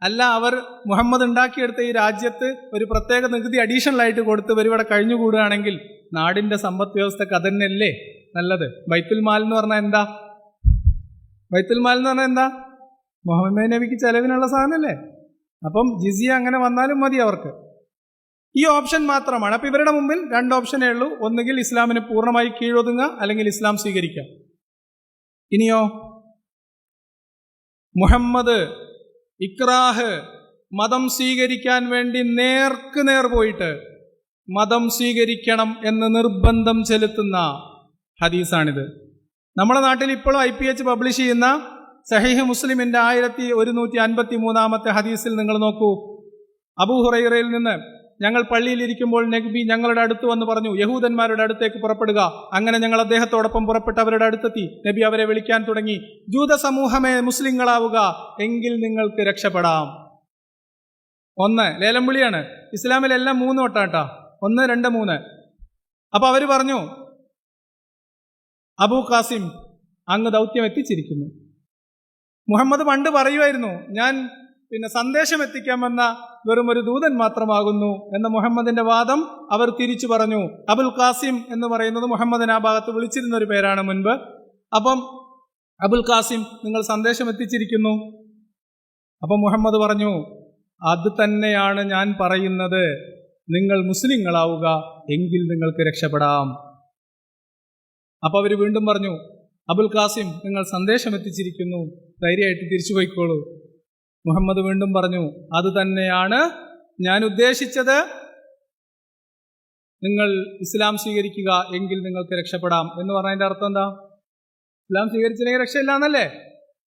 അല്ല അവർ മുഹമ്മദ് ഉണ്ടാക്കിയെടുത്ത ഈ രാജ്യത്ത് ഒരു പ്രത്യേക നികുതി അഡീഷണലായിട്ട് കൊടുത്ത് ഇവരിവിടെ കഴിഞ്ഞുകൂടുകയാണെങ്കിൽ നാടിൻ്റെ സമ്പദ് വ്യവസ്ഥക്ക് അതന്നെയല്ലേ നല്ലത്. ബൈത്തുൽ മാൽ എന്ന് പറഞ്ഞാൽ എന്താ? മുഹമ്മദ് നബിക്ക് ചെലവിനുള്ള സാധനമല്ലേ? അപ്പം ജിസിയ അങ്ങനെ വന്നാലും മതി അവർക്ക്. ഈ ഓപ്ഷൻ മാത്രമാണ്. അപ്പം ഇവരുടെ മുമ്പിൽ രണ്ട് ഓപ്ഷനേ ഉള്ളൂ. ഒന്നുകിൽ ഇസ്ലാമിന് പൂർണ്ണമായി കീഴൊതുങ്ങുക, അല്ലെങ്കിൽ ഇസ്ലാം സ്വീകരിക്കുക. ഇനിയോ മുഹമ്മദ് ഇക്റാഹ്, മതം സ്വീകരിക്കാൻ വേണ്ടി നേർക്കുനേർ പോയിട്ട് മതം സ്വീകരിക്കണം എന്ന് നിർബന്ധം ചെലുത്തുന്ന ഹദീസാണിത്. നമ്മുടെ നാട്ടിൽ ഇപ്പോഴും IPH പബ്ലിഷ് ചെയ്യുന്ന സഹീഹ് മുസ്ലിമിന്റെ 1153 ഹദീസിൽ നിങ്ങൾ നോക്കൂ. അബൂ ഹുറൈറയിൽ നിന്ന്, ഞങ്ങൾ പള്ളിയിലിരിക്കുമ്പോൾ നബി ഞങ്ങളുടെ അടുത്ത് വന്ന് പറഞ്ഞു, യഹൂദന്മാരുടെ അടുത്തേക്ക് പുറപ്പെടുക. അങ്ങനെ ഞങ്ങൾ അദ്ദേഹത്തോടൊപ്പം പുറപ്പെട്ട് അവരുടെ അടുത്തെത്തി. നബി അവരെ വിളിക്കാൻ തുടങ്ങി, ജൂത സമൂഹമേ, മുസ്ലിങ്ങളാവുക, എങ്കിൽ നിങ്ങൾക്ക് രക്ഷപ്പെടാം. ഒന്ന് ലേലം വിളിയാണ്. ഇസ്ലാമിലെല്ലാം 3 വട്ടാട്ടാ, 1, 2, 3. അപ്പൊ അവര് പറഞ്ഞു, അബൂ ഖാസിം അങ്ങ് ദൗത്യം എത്തിച്ചിരിക്കുന്നു. മുഹമ്മദ് പണ്ട് പറയുമായിരുന്നു, ഞാൻ സന്ദേശം എത്തിക്കാൻ വന്ന വെറും ഒരു ദൂതൻ മാത്രമാകുന്നു എന്ന മുഹമ്മദിന്റെ വാദം അവർ തിരിച്ചു പറഞ്ഞു. അബുൽ ഖാസിം എന്ന് പറയുന്നത് മുഹമ്മദിന് ആ ഭാഗത്ത് വിളിച്ചിരുന്ന ഒരു പേരാണ് മുൻപ്. അപ്പം അബുൽ ഖാസിം, നിങ്ങൾ സന്ദേശം എത്തിച്ചിരിക്കുന്നു. അപ്പം മുഹമ്മദ് പറഞ്ഞു, അത് തന്നെയാണ് ഞാൻ പറയുന്നത്, നിങ്ങൾ മുസ്ലിങ്ങളാവുക, എങ്കിൽ നിങ്ങൾക്ക് രക്ഷപ്പെടാം. അപ്പൊ അവർ വീണ്ടും പറഞ്ഞു, അബുൽ ഖാസിം, നിങ്ങൾ സന്ദേശം എത്തിച്ചിരിക്കുന്നു, ധൈര്യമായിട്ട് തിരിച്ചു പോയിക്കോളൂ. മുഹമ്മദ് വീണ്ടും പറഞ്ഞു, അത് തന്നെയാണ് ഞാൻ ഉദ്ദേശിച്ചത്, നിങ്ങൾ ഇസ്ലാം സ്വീകരിക്കുക, എങ്കിൽ നിങ്ങൾക്ക് രക്ഷപ്പെടാം എന്ന് പറഞ്ഞതിന്റെ അർത്ഥം എന്താ? ഇസ്ലാം സ്വീകരിച്ചില്ലെങ്കിൽ രക്ഷയില്ല എന്നല്ലേ?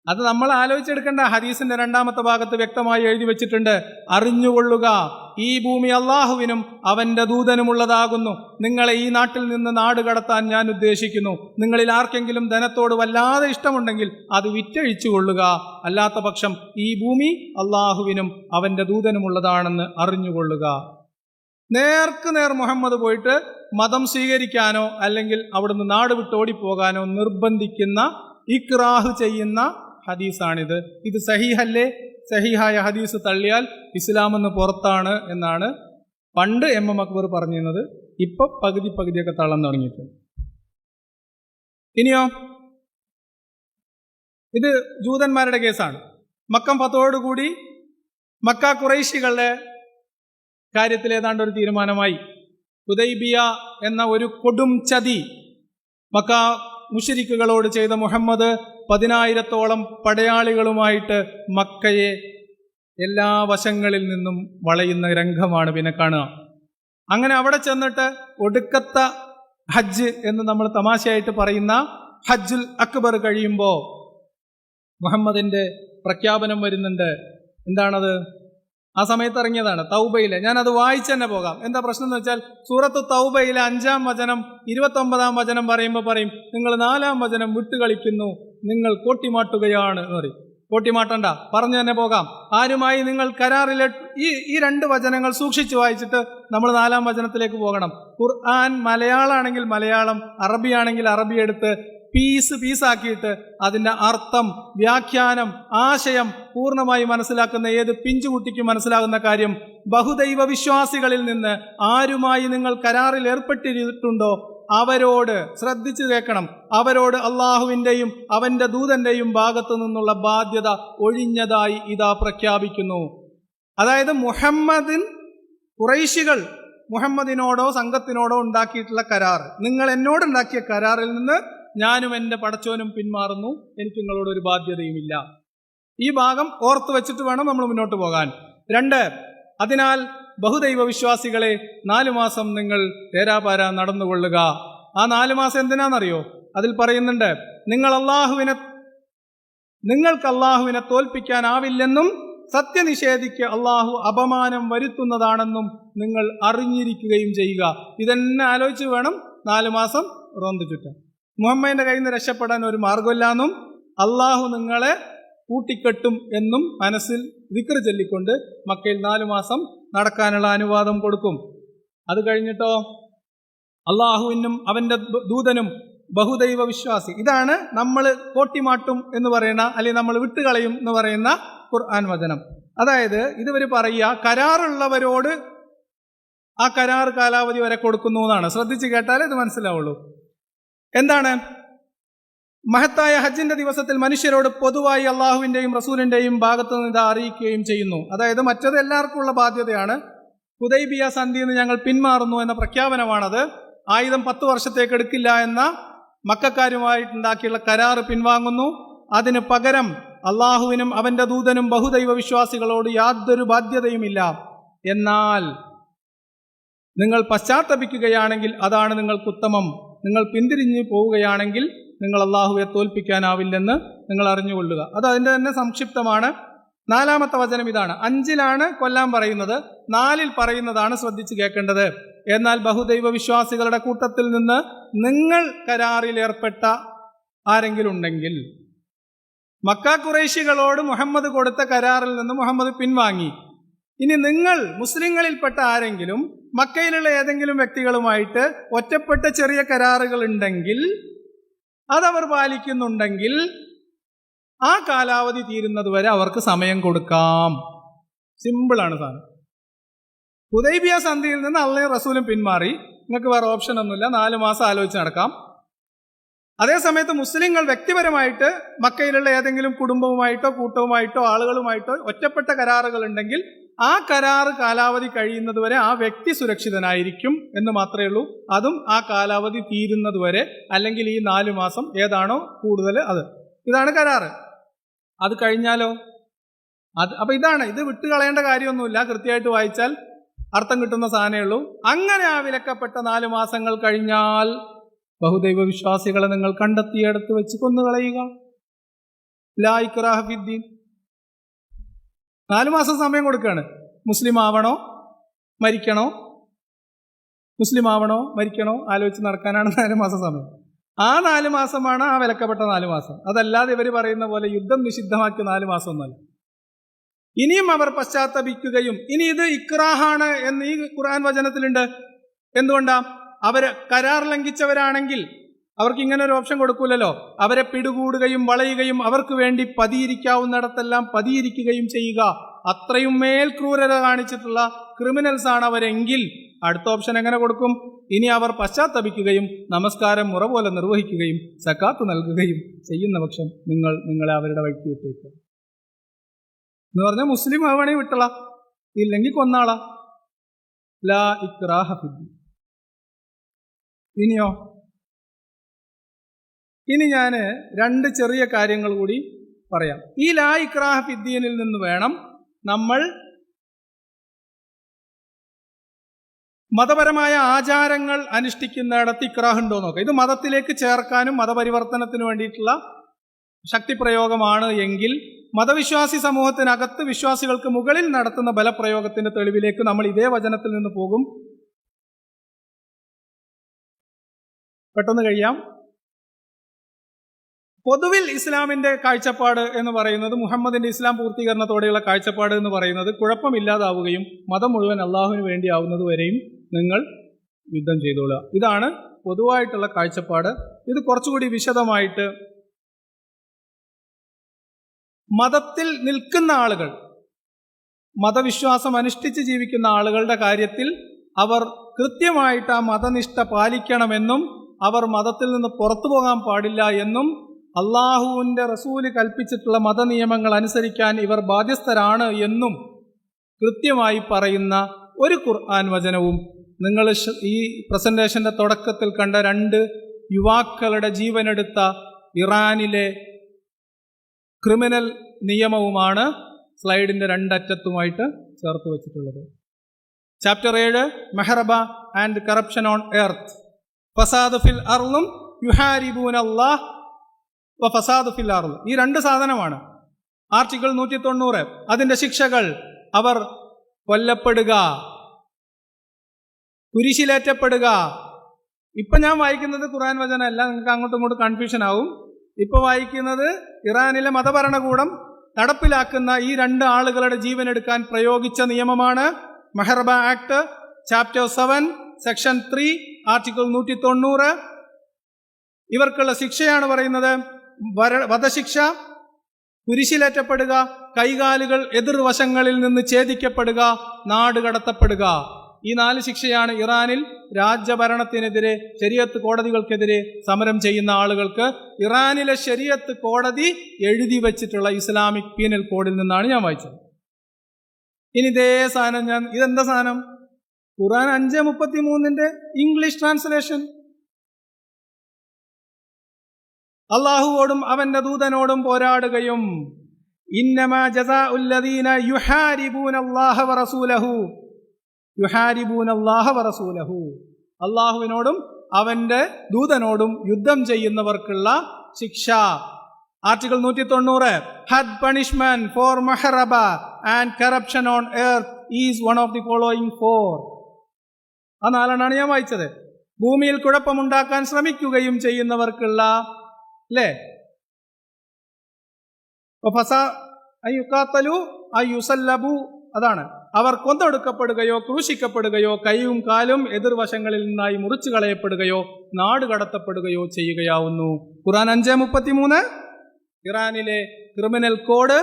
അത് നമ്മൾ ആലോചിച്ചെടുക്കേണ്ട. ഹദീസിന്റെ 2ാമത്തെ ഭാഗത്ത് വ്യക്തമായി എഴുതി വെച്ചിട്ടുണ്ട്, അറിഞ്ഞുകൊള്ളുക, ഈ ഭൂമി അള്ളാഹുവിനും അവന്റെ ദൂതനുമുള്ളതാകുന്നു. നിങ്ങളെ ഈ നാട്ടിൽ നിന്ന് നാട് കടത്താൻ ഞാൻ ഉദ്ദേശിക്കുന്നു. നിങ്ങളിൽ ആർക്കെങ്കിലും ധനത്തോട് വല്ലാതെ ഇഷ്ടമുണ്ടെങ്കിൽ അത് വിറ്റഴിച്ചു കൊള്ളുക. അല്ലാത്ത പക്ഷം ഈ ഭൂമി അള്ളാഹുവിനും അവന്റെ ദൂതനുമുള്ളതാണെന്ന് അറിഞ്ഞുകൊള്ളുക. നേർക്കുനേർ മുഹമ്മദ് പോയിട്ട് മതം സ്വീകരിക്കാനോ അല്ലെങ്കിൽ അവിടുന്ന് നാട് വിട്ടോടിപ്പോകാനോ നിർബന്ധിക്കുന്ന, ഇക്റാഹ് ചെയ്യുന്ന ഹദീസാണിത്. ഇത് സഹീഹല്ലേ? സഹീഹായ ഹദീസ് തള്ളിയാൽ ഇസ്ലാമെന്ന് പുറത്താണ് എന്നാണ് പണ്ട് MM അക്ബർ പറഞ്ഞിരുന്നത്. ഇപ്പൊ പകുതിയൊക്കെ തള്ളാൻ തുടങ്ങിയിട്ടുണ്ട്. ഇനിയോ ഇത് ജൂതന്മാരുടെ കേസാണ്. മക്കം ഫതോടുകൂടി മക്ക ഖുറൈശികളുടെ കാര്യത്തിൽ ഏതാണ്ട് ഒരു തീരുമാനമായി. ഹുദൈബിയ എന്ന ഒരു കൊടും ചതി മക്ക മുശ്രിക്കുകളോട് ചെയ്ത മുഹമ്മദ് 10,000-ഓളം പടയാളികളുമായിട്ട് മക്കയെ എല്ലാ വശങ്ങളിൽ നിന്നും വളയുന്ന രംഗമാണ് പിന്നെ കാണുക. അങ്ങനെ അവിടെ ചെന്നിട്ട് ഒടുക്കത്ത ഹജ്ജ് എന്ന് നമ്മൾ തമാശയായിട്ട് പറയുന്ന ഹജ്ജുൽ അക്ബർ കഴിയുമ്പോൾ മുഹമ്മദിന്റെ പ്രഖ്യാപനം വരുന്നുണ്ട്. എന്താണത്? ആ സമയത്ത് ഇറങ്ങിയതാണ് തൗബയിലെ. ഞാനത് വായിച്ചു തന്നെ പോകാം. എന്താ പ്രശ്നം എന്ന് വെച്ചാൽ സൂറത്ത് തൗബയിലെ 5-ാം വചനം 29-ാം വചനം പറയുമ്പോൾ പറയും, നിങ്ങൾ 4-ാം വചനം വിട്ടുകളിക്കുന്നു, നിങ്ങൾ കോട്ടിമാട്ടുകയാണ് എന്ന് പറയും. കോട്ടിമാട്ടണ്ട, പറഞ്ഞു തന്നെ പോകാം. ആരുമായി നിങ്ങൾ കരാറിലെ ഈ 2 വചനങ്ങൾ സൂക്ഷിച്ചു വായിച്ചിട്ട് നമ്മൾ 4-ാം വചനത്തിലേക്ക് പോകണം. ഖുർആൻ മലയാളമാണെങ്കിൽ മലയാളം, അറബിയാണെങ്കിൽ അറബി എടുത്ത് പീസാക്കിയിട്ട് അതിൻ്റെ അർത്ഥം, വ്യാഖ്യാനം, ആശയം പൂർണ്ണമായി മനസ്സിലാക്കുന്ന ഏത് പിഞ്ചുകുട്ടിക്ക് മനസ്സിലാകുന്ന കാര്യം, ബഹുദൈവ വിശ്വാസികളിൽ നിന്ന് ആരുമായി നിങ്ങൾ കരാറിൽ ഏർപ്പെട്ടിട്ടുണ്ടോ അവരോട് ശ്രദ്ധിച്ചു കേൾക്കണം. അവരോട് അള്ളാഹുവിൻ്റെയും അവൻ്റെ ദൂതൻ്റെയും ഭാഗത്തു നിന്നുള്ള ബാധ്യത ഒഴിഞ്ഞതായി ഇതാ പ്രഖ്യാപിക്കുന്നു. അതായത് ഖുറൈശികൾ മുഹമ്മദിനോടോ സംഘത്തിനോടോ ഉണ്ടാക്കിയിട്ടുള്ള കരാർ, നിങ്ങൾ എന്നോടുണ്ടാക്കിയ കരാറിൽ നിന്ന് ഞാനും എൻ്റെ പടച്ചോനും പിന്മാറുന്നു, എനിക്ക് നിങ്ങളോടൊരു ബാധ്യതയുമില്ല. ഈ ഭാഗം ഓർത്തു വെച്ചിട്ട് വേണം നമ്മൾ മുന്നോട്ട് പോകാൻ. 2, അതിനാൽ ബഹുദൈവ വിശ്വാസികളെ 4 മാസം നിങ്ങൾ തേരാപാര നടന്നുകൊള്ളുക. ആ 4 മാസം എന്തിനാണെന്നറിയോ? അതിൽ പറയുന്നുണ്ട്, നിങ്ങൾക്ക് അള്ളാഹുവിനെ തോൽപ്പിക്കാനാവില്ലെന്നും സത്യനിഷേധിക്ക് അള്ളാഹു അപമാനം വരുത്തുന്നതാണെന്നും നിങ്ങൾ അറിഞ്ഞിരിക്കുകയും ചെയ്യുക. ഇതെന്നെ ആലോചിച്ച് വേണം 4 മാസം റോന്ത് ചുറ്റാൻ. മുഹമ്മദിന്റെ കയ്യിൽ നിന്ന് രക്ഷപ്പെടാൻ ഒരു മാർഗമില്ലാന്നും അള്ളാഹു നിങ്ങളെ കൂട്ടിക്കെട്ടും എന്നും മനസ്സിൽ ദിക്ർ ചൊല്ലിക്കൊണ്ട് മക്കയിൽ 4 മാസം നടക്കാനുള്ള അനുവാദം കൊടുക്കും. അത് കഴിഞ്ഞിട്ടോ അള്ളാഹുവിനും അവൻ്റെ ദൂതനും ബഹുദൈവ വിശ്വാസി, ഇതാണ് നമ്മൾ കോട്ടിമാട്ടും എന്ന് പറയുന്ന, അല്ലെങ്കിൽ നമ്മൾ വിട്ടുകളയും എന്ന് പറയുന്ന ഖുർആൻ വചനം. അതായത് ഇതുവർ പറയുക, കരാറുള്ളവരോട് ആ കരാർ കാലാവധി വരെ കൊടുക്കുന്നു എന്നാണ്. ശ്രദ്ധിച്ച് കേട്ടാലേ ഇത് മനസ്സിലാവുള്ളൂ. എന്താണ്? മഹത്തായ ഹജ്ജിന്റെ ദിവസത്തിൽ മനുഷ്യരോട് പൊതുവായി അള്ളാഹുവിൻ്റെയും റസൂലിൻ്റെയും ഭാഗത്തു നിന്ന് ഇത് അറിയിക്കുകയും ചെയ്യുന്നു. അതായത് മറ്റത് എല്ലാവർക്കും ഉള്ള ബാധ്യതയാണ്. ഹുദൈബിയ സന്ധിയിൽ നിന്ന് ഞങ്ങൾ പിന്മാറുന്നു എന്ന പ്രഖ്യാപനമാണത്. ആയുധം 10 വർഷത്തേക്ക് എടുക്കില്ല എന്ന മക്കക്കാരുമായിട്ടുണ്ടാക്കിയുള്ള കരാറ് പിൻവാങ്ങുന്നു. അതിന് പകരം അള്ളാഹുവിനും അവൻ്റെ ദൂതനും ബഹുദൈവ വിശ്വാസികളോട് യാതൊരു ബാധ്യതയുമില്ല. എന്നാൽ നിങ്ങൾ പശ്ചാത്തപിക്കുകയാണെങ്കിൽ അതാണ് നിങ്ങൾക്ക് ഉത്തമം. നിങ്ങൾ പിന്തിരിഞ്ഞു പോവുകയാണെങ്കിൽ നിങ്ങൾ അള്ളാഹുവെ തോൽപ്പിക്കാനാവില്ലെന്ന് നിങ്ങൾ അറിഞ്ഞുകൊള്ളുക. അത് അതിൻ്റെ തന്നെ സംക്ഷിപ്തമാണ്. 4-ാമത്തെ വചനം ഇതാണ്. 5-ലാണ് കൊല്ലാൻ പറയുന്നത്, 4-ൽ പറയുന്നതാണ് ശ്രദ്ധിച്ച് കേൾക്കേണ്ടത്. എന്നാൽ ബഹുദൈവ വിശ്വാസികളുടെ കൂട്ടത്തിൽ നിന്ന് നിങ്ങൾ കരാറിൽ ഏർപ്പെട്ട ആരെങ്കിലും ഉണ്ടെങ്കിൽ, മക്ക ഖുറൈശികളോട് മുഹമ്മദ് കൊടുത്ത കരാറിൽ നിന്ന് മുഹമ്മദ് പിൻവാങ്ങി. ഇനി നിങ്ങൾ മുസ്ലിങ്ങളിൽപ്പെട്ട ആരെങ്കിലും മക്കയിലുള്ള ഏതെങ്കിലും വ്യക്തികളുമായിട്ട് ഒറ്റപ്പെട്ട ചെറിയ കരാറുകൾ ഉണ്ടെങ്കിൽ, അതവർ പാലിക്കുന്നുണ്ടെങ്കിൽ ആ കാലാവധി തീരുന്നത് വരെ അവർക്ക് സമയം കൊടുക്കാം. സിമ്പിളാണ് സാധനം. ഹുദൈബിയ സന്ധിയിൽ നിന്ന് അള്ളയും റസൂലും പിന്മാറി, നിങ്ങൾക്ക് വേറെ ഓപ്ഷൻ ഒന്നുമില്ല, 4 മാസം ആലോചിച്ച് നടക്കാം. അതേസമയത്ത് മുസ്ലിങ്ങൾ വ്യക്തിപരമായിട്ട് മക്കയിലുള്ള ഏതെങ്കിലും കുടുംബവുമായിട്ടോ കൂട്ടവുമായിട്ടോ ആളുകളുമായിട്ടോ ഒറ്റപ്പെട്ട കരാറുകൾ ഉണ്ടെങ്കിൽ ആ കരാറ് കാലാവധി കഴിയുന്നത് വരെ ആ വ്യക്തി സുരക്ഷിതനായിരിക്കും എന്ന് മാത്രമേ ഉള്ളൂ. അതും ആ കാലാവധി തീരുന്നത് വരെ, അല്ലെങ്കിൽ ഈ 4 മാസം ഏതാണോ കൂടുതൽ ഇതാണ് കരാറ്. അത് കഴിഞ്ഞാലോ അപ്പൊ ഇത് വിട്ടുകളയേണ്ട കാര്യമൊന്നുമില്ല. കൃത്യമായിട്ട് വായിച്ചാൽ അർത്ഥം കിട്ടുന്ന സാധനമേ ഉള്ളൂ. അങ്ങനെ ആ വിലക്കപ്പെട്ട 4 മാസങ്ങൾ കഴിഞ്ഞാൽ ബഹുദൈവ വിശ്വാസികളെ നിങ്ങൾ കണ്ടെത്തിയെടുത്ത് വെച്ച് കൊന്നുകളയുക. ലാ ഇക്റാഹ ഫിദ്ദീൻ. 4 മാസം സമയം കൊടുക്കുകയാണ്. മുസ്ലിം ആവണോ മരിക്കണോ, മുസ്ലിം ആവണോ മരിക്കണോ ആലോചിച്ച് നടക്കാനാണ് 4 മാസം സമയം. ആ 4 മാസമാണ് ആ വിലക്കപ്പെട്ട 4 മാസം. അതല്ലാതെ ഇവർ പറയുന്ന പോലെ യുദ്ധം നിഷിദ്ധമാക്കിയ 4 മാസം ഒന്നല്ല. ഇനിയും അവർ പശ്ചാത്തപിക്കുകയും, ഇനി ഇത് ഇക്റാഹാണ് എന്ന് ഈ ഖുർആൻ വചനത്തിലുണ്ട്. എന്തുകൊണ്ടാ? അവര് കരാർ ലംഘിച്ചവരാണെങ്കിൽ അവർക്ക് ഇങ്ങനെ ഒരു ഓപ്ഷൻ കൊടുക്കൂലല്ലോ. അവരെ പിടികൂടുകയും വളയുകയും അവർക്ക് വേണ്ടി പതിയിരിക്കാവുന്നിടത്തെല്ലാം പതിയിരിക്കുകയും ചെയ്യുക. അത്രയും മേൽ ക്രൂരത കാണിച്ചിട്ടുള്ള ക്രിമിനൽസ് ആണ് അവരെങ്കിൽ അടുത്ത ഓപ്ഷൻ എങ്ങനെ കൊടുക്കും? ഇനി അവർ പശ്ചാത്തപിക്കുകയും നമസ്കാരം മുറ പോലെ നിർവഹിക്കുകയും സക്കാത്ത് നൽകുകയും ചെയ്യുന്ന പക്ഷം നിങ്ങളെ അവരുടെ വഴിക്ക് വിട്ടേക്കുക എന്ന് പറഞ്ഞാൽ മുസ്ലിം ആവണേ വിട്ടള, ഇല്ലെങ്കിൽ കൊന്നാളാ. ലാ ഇക്റാഹ ഫിദ്ദീൻ. ഇനിയോ? ഇനി ഞാൻ 2 ചെറിയ കാര്യങ്ങൾ കൂടി പറയാം. ഈ ലാ ഇക്റാഹ ഫിദ്ദീനിൽ നിന്ന് വേണം നമ്മൾ മതപരമായ ആചാരങ്ങൾ അനുഷ്ഠിക്കുന്നിടത്ത് ഇക്റാഹ് ഉണ്ടോ നോക്കാം. ഇത് മതത്തിലേക്ക് ചേർക്കാനും മതപരിവർത്തനത്തിന് വേണ്ടിയിട്ടുള്ള ശക്തിപ്രയോഗമാണ് എങ്കിൽ മതവിശ്വാസി സമൂഹത്തിനകത്ത് വിശ്വാസികൾക്ക് മുകളിൽ നടത്തുന്ന ബലപ്രയോഗത്തിന്റെ തെളിവിലേക്ക് നമ്മൾ ഇതേ വചനത്തിൽ നിന്ന് പോകും. പെട്ടെന്ന് കഴിയാം. പൊതുവിൽ ഇസ്ലാമിന്റെ കാഴ്ചപ്പാട് എന്ന് പറയുന്നത്, മുഹമ്മദിന്റെ ഇസ്ലാം പൂർത്തീകരണത്തോടെയുള്ള കാഴ്ചപ്പാട് എന്ന് പറയുന്നത്, കുഴപ്പമില്ലാതാവുകയും മതം മുഴുവൻ അള്ളാഹുവിന് വേണ്ടി ആവുന്നത് വരെയും നിങ്ങൾ യുദ്ധം ചെയ്തോളുക. ഇതാണ് പൊതുവായിട്ടുള്ള കാഴ്ചപ്പാട്. ഇത് കുറച്ചുകൂടി വിശദമായിട്ട് മതത്തിൽ നിൽക്കുന്ന ആളുകൾ, മതവിശ്വാസം അനുഷ്ഠിച്ച് ജീവിക്കുന്ന ആളുകളുടെ കാര്യത്തിൽ അവർ കൃത്യമായിട്ട് ആ മതനിഷ്ഠ പാലിക്കണമെന്നും അവർ മതത്തിൽ നിന്ന് പുറത്തു പോകാൻ പാടില്ല എന്നും അള്ളാഹുവിൻ്റെ റസൂല് കൽപ്പിച്ചിട്ടുള്ള മതനിയമങ്ങൾ അനുസരിക്കാൻ ഇവർ ബാധ്യസ്ഥരാണ് എന്നും കൃത്യമായി പറയുന്ന ഒരു ഖുർആൻ വചനവും നിങ്ങൾ ഈ പ്രസന്റേഷന്റെ തുടക്കത്തിൽ കണ്ട 2 യുവാക്കളുടെ ജീവനെടുത്ത ഇറാനിലെ ക്രിമിനൽ നിയമവുമാണ് സ്ലൈഡിന്റെ 2 അറ്റത്തുമായിട്ട് ചേർത്ത് വെച്ചിട്ടുള്ളത്. ചാപ്റ്റർ 7 മെഹ്റബ ആൻഡ് കറപ്ഷൻ ഓൺ എർത്ത്, ഫസാദ് ഫിൽ അർളും യുഹാരിബൂന അല്ലാഹ് വ ഫസാദ് ഫിൽ അർള്. ഈ 2 സാധനമാണ്. ആർട്ടിക്കിൾ 190, അതിന്റെ ശിക്ഷകൾ: അവർ കൊല്ലപ്പെടുക, കുരിശിലേറ്റപ്പെടുക. ഇപ്പൊ ഞാൻ വായിക്കുന്നത് ഖുർആൻ വചനമല്ല, നിങ്ങൾക്ക് അങ്ങോട്ടും ഇങ്ങോട്ടും കൺഫ്യൂഷൻ ആവും. ഇപ്പൊ വായിക്കുന്നത് ഇറാനിലെ മതഭരണകൂടം നടപ്പിലാക്കുന്ന ഈ 2 ആളുകളുടെ ജീവൻ എടുക്കാൻ പ്രയോഗിച്ച നിയമമാണ്. മെഹ്റബ ആക്ട്, ചാപ്റ്റർ 7, സെക്ഷൻ 3, ആർട്ടിക്കിൾ 190. ഇവർക്കുള്ള ശിക്ഷയാണ് പറയുന്നത് വധശിക്ഷ, കുരിശിലേറ്റപ്പെടുക, കൈകാലുകൾ എതിർവശങ്ങളിൽ നിന്ന് ഛേദിക്കപ്പെടുക, നാട് കടത്തപ്പെടുക. ഈ 4 ശിക്ഷയാണ് ഇറാനിൽ രാജ്യഭരണത്തിനെതിരെ, ശരീഅത്ത് കോടതികൾക്കെതിരെ സമരം ചെയ്യുന്ന ആളുകൾക്ക് ഇറാനിലെ ശരീഅത്ത് കോടതി എഴുതി വച്ചിട്ടുള്ള ഇസ്ലാമിക് പീനൽ കോഡിൽ നിന്നാണ് ഞാൻ വായിച്ചത്. ഇനി ഇതേ സാധനം ഇതെന്താ സാധനം? ഖുർആൻ 5:33 ഇംഗ്ലീഷ് ട്രാൻസ്ലേഷൻ. അള്ളാഹുവോടും അവന്റെ ദൂതനോടും പോരാടുകയും ഇന്നമാ ജസാഉൽ ലദീന യുഹാരിബൂനല്ലാഹ വറസൂലഹു, യുഹാരിബൂനല്ലാഹ വറസൂലഹു, അള്ളാഹുവിനോടും അവന്റെ ദൂതനോടും യുദ്ധം ചെയ്യുന്നവർക്കുള്ള ശിക്ഷ. ആർട്ടിക്കിൾ 190, ഹദ് പണിഷ്മെന്റ് ഫോർ മഹറബ and corruption on earth is one of the following 4. ആ 4 ഞാൻ വായിച്ചത്. ഭൂമിയിൽ കുഴപ്പമുണ്ടാക്കാൻ ശ്രമിക്കുകയും ചെയ്യുന്നവർക്കുള്ള, അല്ലേ, അതാണ്. അവർ കൊന്നൊടുക്കപ്പെടുകയോ ക്രൂശിക്കപ്പെടുകയോ കൈയും കാലും എതിർവശങ്ങളിൽ നിന്നായി മുറിച്ചു കളയപ്പെടുകയോ നാട് കടത്തപ്പെടുകയോ ചെയ്യുകയാവുന്നു. ഖുർആൻ 5:33, ഇറാനിലെ criminal code,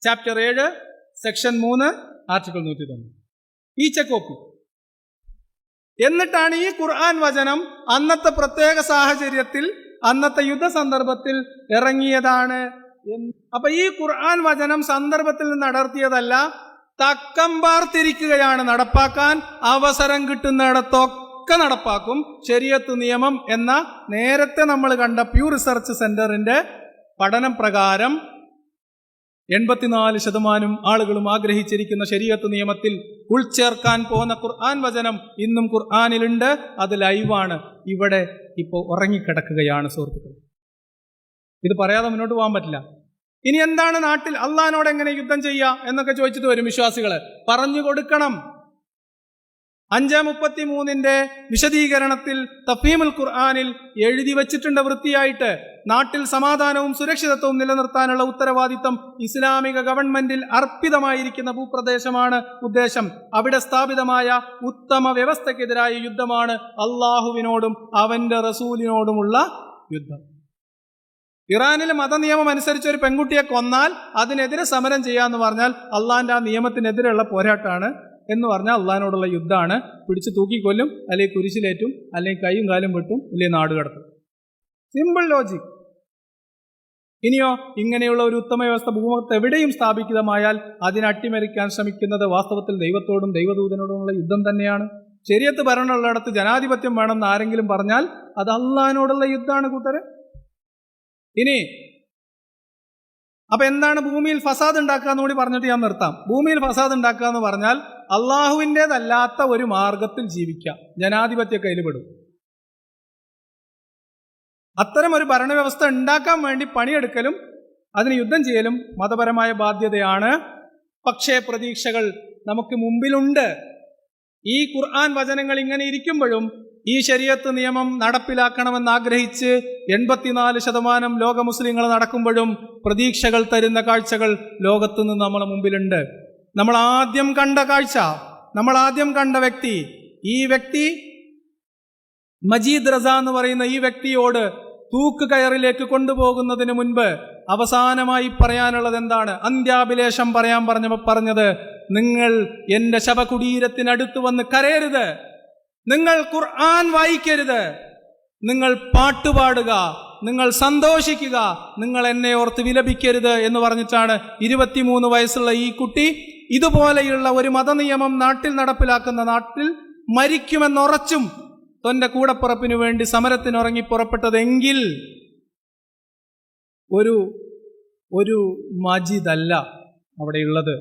chapter 7, section 3, article 190. ഈച്ച കോപ്പി. എന്നിട്ടാണ് ഈ ഖുർആൻ വചനം അന്നത്തെ പ്രത്യേക സാഹചര്യത്തിൽ, അന്നത്തെ യുദ്ധ സന്ദർഭത്തിൽ ഇറങ്ങിയതാണ്. അപ്പൊ ഈ ഖുർആൻ വചനം സന്ദർഭത്തിൽ നിന്ന് അടർത്തിയതല്ല, തക്കം പാർത്തിരിക്കുകയാണ്. നടപ്പാക്കാൻ അവസരം കിട്ടുന്നിടത്തൊക്കെ നടപ്പാക്കും. ശരീഅത്ത് നിയമം എന്ന നേരത്തെ നമ്മൾ കണ്ട പ്യൂ റിസർച്ച് സെന്ററിന്റെ പഠനം പ്രകാരം 84% ആളുകളും ആഗ്രഹിച്ചിരിക്കുന്ന ശരീഅത്ത് നിയമത്തിൽ ഉൾച്ചേർക്കാൻ പോകുന്ന ഖുർആൻ വചനം ഇന്നും ഖുർആനിലുണ്ട്. അത് ലൈവാണ്. ഇവിടെ ഇപ്പോൾ ഉറങ്ങിക്കിടക്കുകയാണ് സുഹൃത്തുക്കൾ. ഇത് പറയാതെ മുന്നോട്ട് പോകാൻ പറ്റില്ല. ഇനി എന്താണ് നാട്ടിൽ അള്ളാഹിനോട് എങ്ങനെ യുദ്ധം ചെയ്യുക എന്നൊക്കെ ചോദിച്ചിട്ട് വരും വിശ്വാസികള്. പറഞ്ഞു കൊടുക്കണം. 5:33 വിശദീകരണത്തിൽ തഫ്ഹീമുൽ ഖുർആനിൽ എഴുതി വച്ചിട്ടുണ്ട് വൃത്തിയായിട്ട്. നാട്ടിൽ സമാധാനവും സുരക്ഷിതത്വവും നിലനിർത്താനുള്ള ഉത്തരവാദിത്തം ഇസ്ലാമിക ഗവൺമെന്റിൽ അർപ്പിതമായിരിക്കുന്ന ഭൂപ്രദേശമാണ് ഉദ്ദേശം. അവിടെ സ്ഥാപിതമായ ഉത്തമ വ്യവസ്ഥക്കെതിരായ യുദ്ധമാണ് അള്ളാഹുവിനോടും അവന്റെ റസൂലിനോടുമുള്ള യുദ്ധം. ഇറാനിലെ മതനിയമം അനുസരിച്ച് ഒരു പെൺകുട്ടിയെ കൊന്നാൽ അതിനെതിരെ സമരം ചെയ്യാന്ന് പറഞ്ഞാൽ അള്ളാഹിന്റെ ആ നിയമത്തിനെതിരെയുള്ള പോരാട്ടമാണ് എന്ന് പറഞ്ഞാൽ അള്ളാഹിനോടുള്ള യുദ്ധമാണ്. പിടിച്ച് തൂക്കിക്കൊല്ലും, അല്ലെങ്കിൽ കുരിശിലേറ്റും, അല്ലെങ്കിൽ കൈയും കാലും വെട്ടും, അല്ലെങ്കിൽ നാട് കടത്തും. Simple logic. ഇനിയോ ഇങ്ങനെയുള്ള ഒരു ഉത്തമ വ്യവസ്ഥ ഭൂമുഖത്ത് എവിടെയും സ്ഥാപിതമായാൽ അതിനെ അട്ടിമറിക്കാൻ ശ്രമിക്കുന്നത് വാസ്തവത്തിൽ ദൈവത്തോടും ദൈവദൂതനോടുമുള്ള യുദ്ധം തന്നെയാണ്. ശരീഅത്ത് ഭരണമുള്ളിടത്ത് ജനാധിപത്യം വേണമെന്ന് ആരെങ്കിലും പറഞ്ഞാൽ അത് അള്ളാഹിനോടുള്ള യുദ്ധമാണ് കൂട്ടരെ. ഇനി അപ്പൊ എന്താണ് ഭൂമിയിൽ ഫസാദ് ഉണ്ടാക്കുക എന്ന് കൂടി പറഞ്ഞിട്ട് ഞാൻ നിർത്താം. ഭൂമിയിൽ ഫസാദ് ഉണ്ടാക്കുക എന്ന് പറഞ്ഞാൽ അള്ളാഹുവിൻ്റെതല്ലാത്ത ഒരു മാർഗത്തിൽ ജീവിക്കാം. ജനാധിപത്യ കയ്യിൽപ്പെടും. അത്തരം ഒരു ഭരണവ്യവസ്ഥ ഉണ്ടാക്കാൻ വേണ്ടി പണിയെടുക്കലും അതിന് യുദ്ധം ചെയ്യലും മതപരമായ ബാധ്യതയാണ്. പക്ഷേ പ്രതീക്ഷകൾ നമുക്ക് മുമ്പിലുണ്ട്. ഈ ഖുർആൻ വചനങ്ങൾ ഇങ്ങനെ ഇരിക്കുമ്പോഴും ഈ ശരീഅത്ത് നിയമം നടപ്പിലാക്കണമെന്ന് ആഗ്രഹിച്ച് 84% ലോക മുസ്ലിങ്ങൾ നടക്കുമ്പോഴും പ്രതീക്ഷകൾ തരുന്ന കാഴ്ചകൾ ലോകത്തു നിന്ന് നമ്മളെ മുമ്പിലുണ്ട്. നമ്മൾ ആദ്യം കണ്ട കാഴ്ച, നമ്മൾ ആദ്യം കണ്ട വ്യക്തി, ഈ വ്യക്തി മജീദ് റസ എന്ന് പറയുന്ന ഈ വ്യക്തിയോട് തൂക്ക് കയറിലേക്ക് കൊണ്ടുപോകുന്നതിന് മുൻപ് അവസാനമായി പറയാനുള്ളത് എന്താണ്? അന്ത്യാഭിലേഷം പറയാൻ പറഞ്ഞത്, നിങ്ങൾ എന്റെ ശവകുടീരത്തിനടുത്ത് വന്ന് കരയരുത്, നിങ്ങൾ ഖുർആൻ വായിക്കരുത്, നിങ്ങൾ പാട്ടുപാടുക, നിങ്ങൾ സന്തോഷിക്കുക, നിങ്ങൾ എന്നെ ഓർത്ത് വിലപിക്കരുത് എന്ന് പറഞ്ഞിട്ടാണ് 23 വയസ്സുള്ള ഈ കുട്ടി ഇതുപോലെയുള്ള ഒരു മതനിയമം നാട്ടിൽ നടപ്പിലാക്കുന്ന നാട്ടിൽ മരിക്കുമെന്നുറച്ചും തന്റെ കൂടപ്പുറപ്പിനു വേണ്ടി സമരത്തിനിറങ്ങി പുറപ്പെട്ടതെങ്കിൽ ഒരു മജീദല്ല അവിടെയുള്ളത്.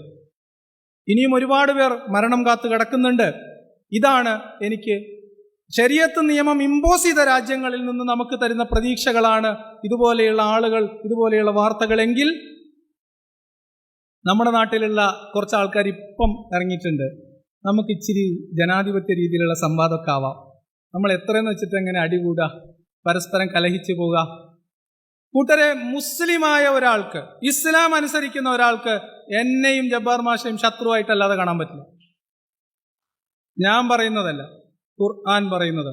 ഇനിയും ഒരുപാട് പേർ മരണം കാത്തു കിടക്കുന്നുണ്ട്. ഇതാണ് എനിക്ക് ശരീഅത്ത് നിയമം ഇമ്പോസ് ചെയ്ത രാജ്യങ്ങളിൽ നിന്ന് നമുക്ക് തരുന്ന പ്രതീക്ഷകളാണ് ഇതുപോലെയുള്ള ആളുകൾ, ഇതുപോലെയുള്ള വാർത്തകളെങ്കിൽ നമ്മുടെ നാട്ടിലുള്ള കുറച്ച് ആൾക്കാർ ഇപ്പം ഇറങ്ങിയിട്ടുണ്ട്. നമുക്ക് ഇച്ചിരി ജനാധിപത്യ രീതിയിലുള്ള സംവാദമൊക്കെ ആവാം. നമ്മൾ എത്രയെന്ന് വെച്ചിട്ട് എങ്ങനെ അടികൂടുക, പരസ്പരം കലഹിച്ചു പോവുക? കൂട്ടരെ, മുസ്ലിമായ ഒരാൾക്ക്, ഇസ്ലാം അനുസരിക്കുന്ന ഒരാൾക്ക് എന്നെയും ജബ്ബാർ മാഷയും ശത്രുവായിട്ടല്ലാതെ കാണാൻ പറ്റില്ല. ഞാൻ പറയുന്നതല്ല, ഖുർആൻ പറയുന്നത്.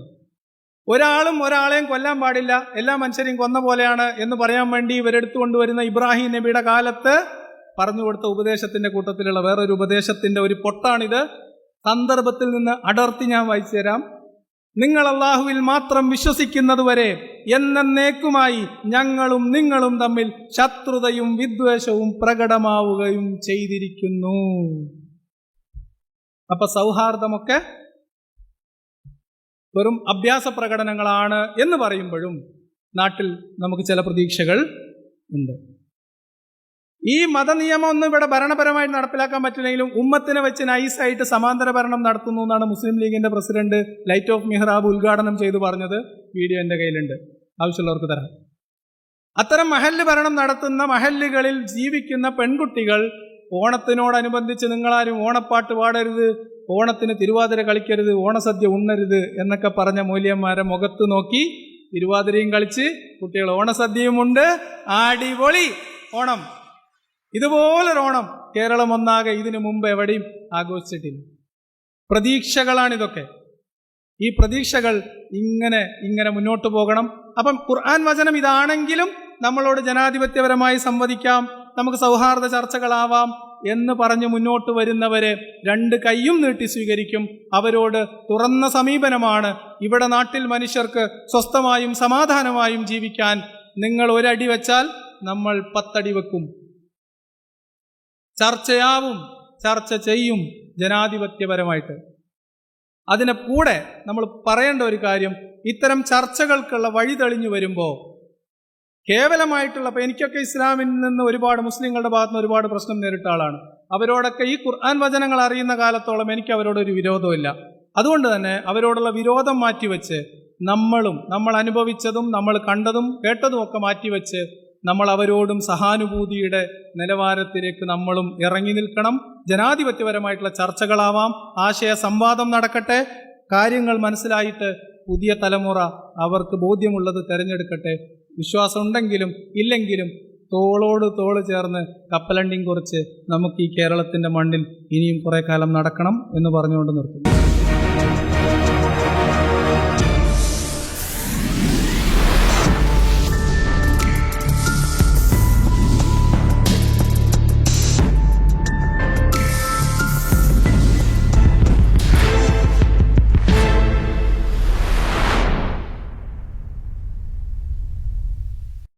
ഒരാളും ഒരാളെയും കൊല്ലാൻ പാടില്ല, എല്ലാ മനുഷ്യരെയും കൊന്ന പോലെയാണ് എന്ന് പറയാൻ വേണ്ടി ഇവരെടുത്തു കൊണ്ടുവരുന്ന ഇബ്രാഹിം നബിയുടെ കാലത്ത് പറഞ്ഞു കൊടുത്ത ഉപദേശത്തിന്റെ കൂട്ടത്തിലുള്ള വേറൊരു ഉപദേശത്തിന്റെ ഒരു പൊട്ടാണിത്. സന്ദർഭത്തിൽ നിന്ന് അടർത്തി ഞാൻ വായിച്ചു തരാം. നിങ്ങൾ അല്ലാഹുവിൽ മാത്രം വിശ്വസിക്കുന്നതുവരെ എന്നേക്കുമായി ഞങ്ങളും നിങ്ങളും തമ്മിൽ ശത്രുതയും വിദ്വേഷവും പ്രകടമാവുകയും ചെയ്തിരിക്കുന്നു. അപ്പൊ സൗഹാർദ്ദമൊക്കെ വെറും അഭ്യാസ പ്രകടനങ്ങളാണ് എന്ന് പറയുമ്പോഴും നാട്ടിൽ നമുക്ക് ചില പ്രതീക്ഷകൾ ഉണ്ട്. ഈ മതനിയമം ഒന്നും ഇവിടെ ഭരണപരമായിട്ട് നടപ്പിലാക്കാൻ പറ്റില്ലെങ്കിലും ഉമ്മത്തിനെ വെച്ച് നൈസായിട്ട് സമാന്തര ഭരണം നടത്തുന്നു എന്നാണ് മുസ്ലിം ലീഗിന്റെ പ്രസിഡന്റ് ലൈറ്റ് ഓഫ് മിഹ്റാബ് ഉദ്ഘാടനം ചെയ്തു പറഞ്ഞത്. വീഡിയോ എൻ്റെ കയ്യിലുണ്ട്, ആവശ്യമുള്ളവർക്ക് തരാം. അത്തരം മഹല്ല് ഭരണം നടത്തുന്ന മഹല്ലുകളിൽ ജീവിക്കുന്ന പെൺകുട്ടികൾ ഓണത്തിനോടനുബന്ധിച്ച് നിങ്ങളാരും ഓണപ്പാട്ട് പാടരുത്, ഓണത്തിന് തിരുവാതിര കളിക്കരുത്, ഓണസദ്യ ഉണ്ണരുത് എന്നൊക്കെ പറഞ്ഞ മൂല്യന്മാരെ മുഖത്ത് നോക്കി തിരുവാതിരയും കളിച്ച് കുട്ടികൾ ഓണസദ്യയും ഉണ്ട്, അടിപൊളി ഓണം. ഇതുപോലൊരു ഓണം കേരളം ഒന്നാകെ ഇതിനു മുമ്പ് എവിടെയും ആഘോഷിച്ചിട്ടില്ല. പ്രതീക്ഷകളാണിതൊക്കെ. ഈ പ്രതീക്ഷകൾ ഇങ്ങനെ മുന്നോട്ട് പോകണം. അപ്പം ഖുർആൻ വചനം ഇതാണെങ്കിലും നമ്മളോട് ജനാധിപത്യപരമായി സംവദിക്കാം, നമുക്ക് സൗഹാർദ്ദ ചർച്ചകളാവാം എന്ന് പറഞ്ഞ് മുന്നോട്ട് വരുന്നവരെ രണ്ട് കൈയും നീട്ടി സ്വീകരിക്കും. അവരോട് തുറന്ന സമീപനമാണ്. ഇവിടെ നാട്ടിൽ മനുഷ്യർക്ക് സ്വസ്ഥമായും സമാധാനമായും ജീവിക്കാൻ നിങ്ങൾ ഒരടി വെച്ചാൽ നമ്മൾ 10 അടി വെക്കും. ചർച്ചയാവും, ചർച്ച ചെയ്യും ജനാധിപത്യപരമായിട്ട്. അതിനെ കൂടെ നമ്മൾ പറയേണ്ട ഒരു കാര്യം, ഇത്തരം ചർച്ചകൾക്കുള്ള വഴി തെളിഞ്ഞു വരുമ്പോൾ കേവലമായിട്ടുള്ള, ഇപ്പം എനിക്കൊക്കെ ഇസ്ലാമിൽ നിന്ന് ഒരുപാട് മുസ്ലിങ്ങളുടെ ഭാഗത്ത് നിന്ന് ഒരുപാട് പ്രശ്നം നേരിട്ട ആളാണ്. അവരോടൊക്കെ ഈ ഖുർആൻ വചനങ്ങൾ അറിയുന്ന കാലത്തോളം എനിക്ക് അവരോടൊരു വിരോധമില്ല. അതുകൊണ്ട് തന്നെ അവരോടുള്ള വിരോധം മാറ്റിവെച്ച് നമ്മൾ അനുഭവിച്ചതും നമ്മൾ കണ്ടതും കേട്ടതും ഒക്കെ മാറ്റിവെച്ച് നമ്മൾ അവരോടും സഹാനുഭൂതിയുടെ നിലവാരത്തിലേക്ക് നമ്മളും ഇറങ്ങി നിൽക്കണം. ജനാധിപത്യപരമായിട്ടുള്ള ചർച്ചകളാവാം, ആശയ സംവാദം നടക്കട്ടെ, കാര്യങ്ങൾ മനസ്സിലായിട്ട് പുതിയ തലമുറ അവർക്ക് ബോധ്യമുള്ളത് തിരഞ്ഞെടുക്കട്ടെ. വിശ്വാസം ഉണ്ടെങ്കിലും ഇല്ലെങ്കിലും തോളോട് തോള് ചേർന്ന് കപ്പലണ്ടിയും കുറിച്ച് നമുക്ക് ഈ കേരളത്തിൻ്റെ മണ്ണിൽ ഇനിയും കുറേ കാലം നടക്കണം എന്ന് പറഞ്ഞുകൊണ്ട് നിർത്തുന്നു.